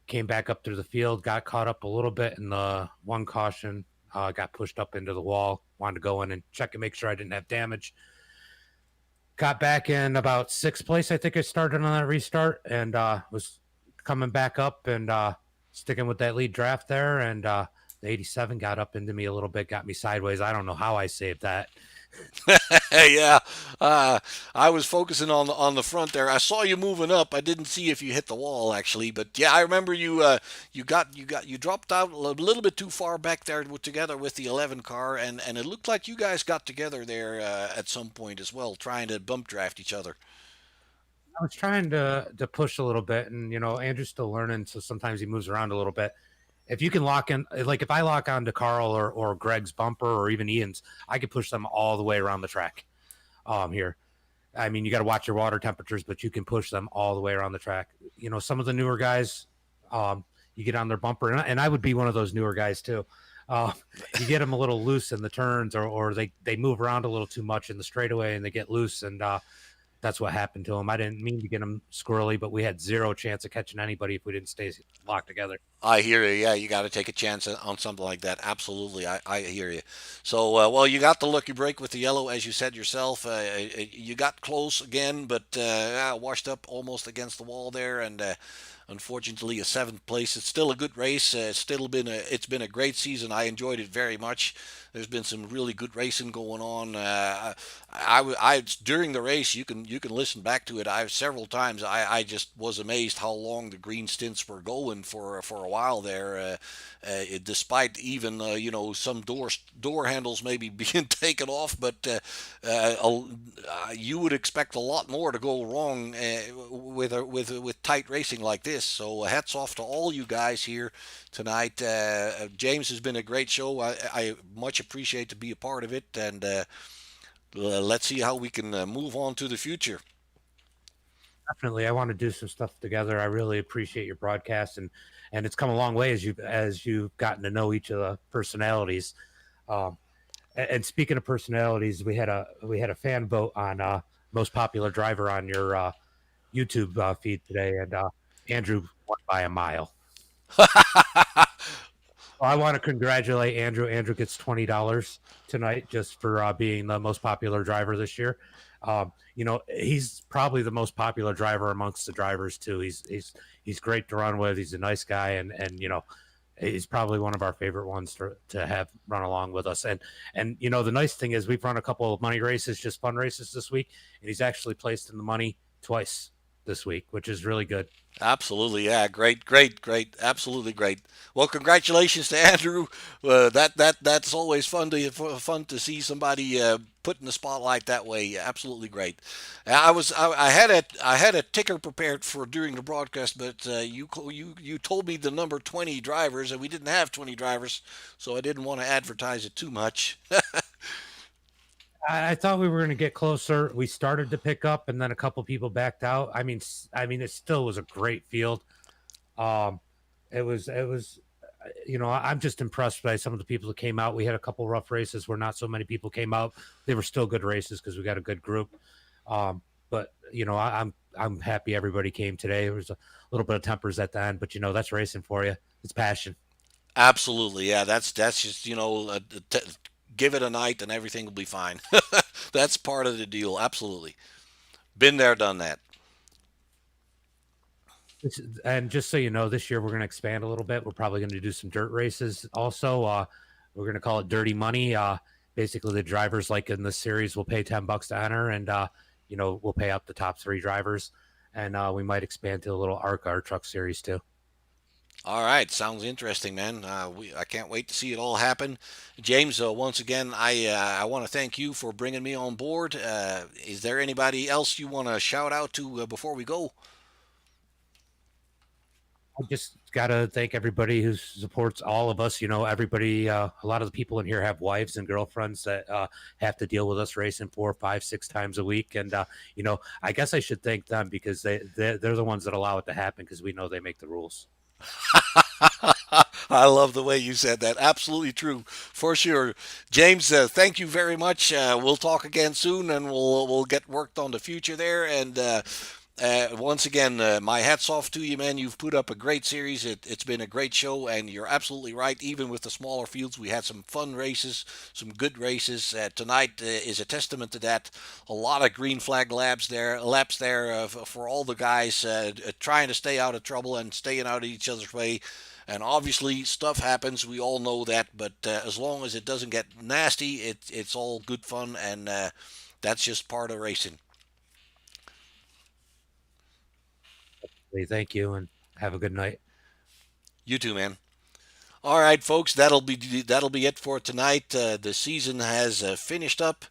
came back up through the field, got caught up a little bit in the one caution, got pushed up into the wall, wanted to go in and check and make sure I didn't have damage. Got back in about sixth place, I think I started on that restart, and was coming back up and sticking with that lead draft there, and the 87 got up into me a little bit, got me sideways. I don't know how I saved that. Yeah, uh, I was focusing on the front there. I saw you moving up. I didn't see if you hit the wall actually, but yeah, I remember you. You dropped out a little bit too far back there together with the 11 car, and it looked like you guys got together there at some point as well, trying to bump draft each other. I was trying to push a little bit, and Andrew's still learning, so sometimes he moves around a little bit. If you can lock in, like if I lock on to Carl or Greg's bumper or even Ian's, I could push them all the way around the track. Here, I mean, you got to watch your water temperatures, but you can push them all the way around the track. Some of the newer guys, you get on their bumper, and I would be one of those newer guys too. Uh, you get them a little loose in the turns, or they move around a little too much in the straightaway, and they get loose, and that's what happened to him. I didn't mean to get him squirrely, but we had zero chance of catching anybody if we didn't stay locked together. I hear you. Yeah, you got to take a chance on something like that. Absolutely, I hear you. So, well, you got the lucky break with the yellow, as you said yourself. You got close again, but washed up almost against the wall there, and unfortunately, a seventh place. It's still a good race. It's been a great season. I enjoyed it very much. There's been some really good racing going on. During the race, you can listen back to it. I several times. I just was amazed how long the green stints were going for a while there. Despite even some door handles maybe being taken off, but you would expect a lot more to go wrong with tight racing like this. So hats off to all you guys here tonight. James, has been a great show. I much appreciate to be a part of it, and let's see how we can move on to the future. Definitely, I want to do some stuff together. I really appreciate your broadcast, and it's come a long way as you've gotten to know each of the personalities. Um, and speaking of personalities, we had a fan vote on most popular driver on your YouTube feed today, and Andrew won by a mile. Well, I want to congratulate Andrew. Andrew gets $20 tonight just for being the most popular driver this year. He's probably the most popular driver amongst the drivers too. He's great to run with. He's a nice guy, and he's probably one of our favorite ones to have run along with us. And the nice thing is we've run a couple of money races, just fun races this week, and he's actually placed in the money twice this week, which is really good. Absolutely, yeah, great, great, great, absolutely great. Well, congratulations to Andrew. That's always fun to see somebody put in the spotlight that way. Absolutely great. I had a ticker prepared for during the broadcast, but you told me the number 20 drivers, and we didn't have 20 drivers, so I didn't want to advertise it too much. I thought we were going to get closer. We started to pick up, and then a couple people backed out. I mean, it still was a great field. Um, it was. I'm just impressed by some of the people that came out. We had a couple rough races where not so many people came out. They were still good races because we got a good group. But I'm happy everybody came today. There was a little bit of tempers at the end, but that's racing for you. It's passion. Absolutely, yeah. That's just give it a night, and everything will be fine. That's part of the deal. Absolutely, been there, done that. And just so you know, this year we're going to expand a little bit. We're probably going to do some dirt races also. We're going to call it Dirty Money. Basically, the drivers, like in this series, will pay $10 to enter, and we'll pay up the top three drivers, and we might expand to a little ARC our truck series too. All right, sounds interesting, man. I can't wait to see it all happen. James, once again, I want to thank you for bringing me on board. Is there anybody else you want to shout out to before we go? I just got to thank everybody who supports all of us. Everybody, a lot of the people in here have wives and girlfriends that have to deal with us racing 4, 5, 6 times a week. And, I guess I should thank them because they're the ones that allow it to happen because we know they make the rules. I love the way you said that. Absolutely true, for sure. James, thank you very much. We'll talk again soon, and we'll get worked on the future there. And once again, my hats off to you, man. You've put up a great series. It's been a great show, and you're absolutely right. Even with the smaller fields, we had some fun races, some good races. Tonight is a testament to that. A lot of green flag laps there for all the guys trying to stay out of trouble and staying out of each other's way. And obviously, stuff happens. We all know that. But as long as it doesn't get nasty, it's all good fun, and that's just part of racing. Thank you, and have a good night. You too, man. All right, folks, that'll be it for tonight. The season has finished up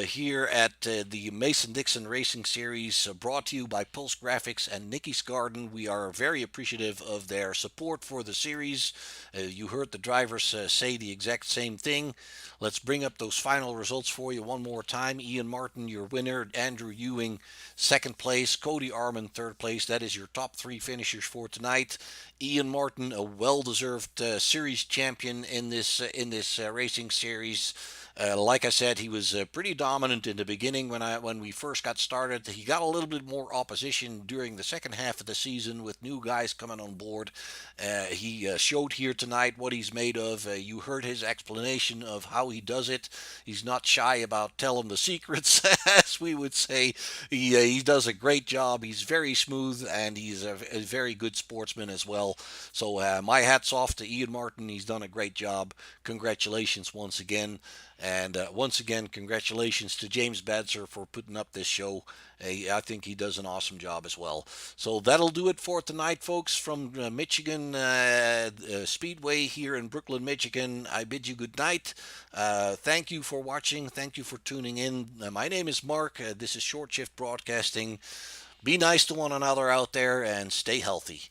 here at the Mason Dixon Racing Series, brought to you by Pulse Graphics and Nikki's Garden. We are very appreciative of their support for the series. You heard the drivers say the exact same thing. Let's bring up those final results for you one more time. Ian Martin, your winner. Andrew Ewing, second place. Cody Arman, third place. That is your top three finishers for tonight. Ian Martin, a well-deserved series champion in this racing series. Like I said, he was pretty dominant in the beginning when we first got started. He got a little bit more opposition during the second half of the season with new guys coming on board. He showed here tonight what he's made of. You heard his explanation of how he does it. He's not shy about telling the secrets, as we would say. He does a great job. He's very smooth, and he's a very good sportsman as well. So my hat's off to Ian Martin. He's done a great job. Congratulations once again. And once again, congratulations to James Badzer for putting up this show. I think he does an awesome job as well. So that'll do it for tonight, folks, from Michigan Speedway here in Brooklyn, Michigan. I bid you good night. Thank you for watching. Thank you for tuning in. My name is Mark. This is Short Shift Broadcasting. Be nice to one another out there and stay healthy.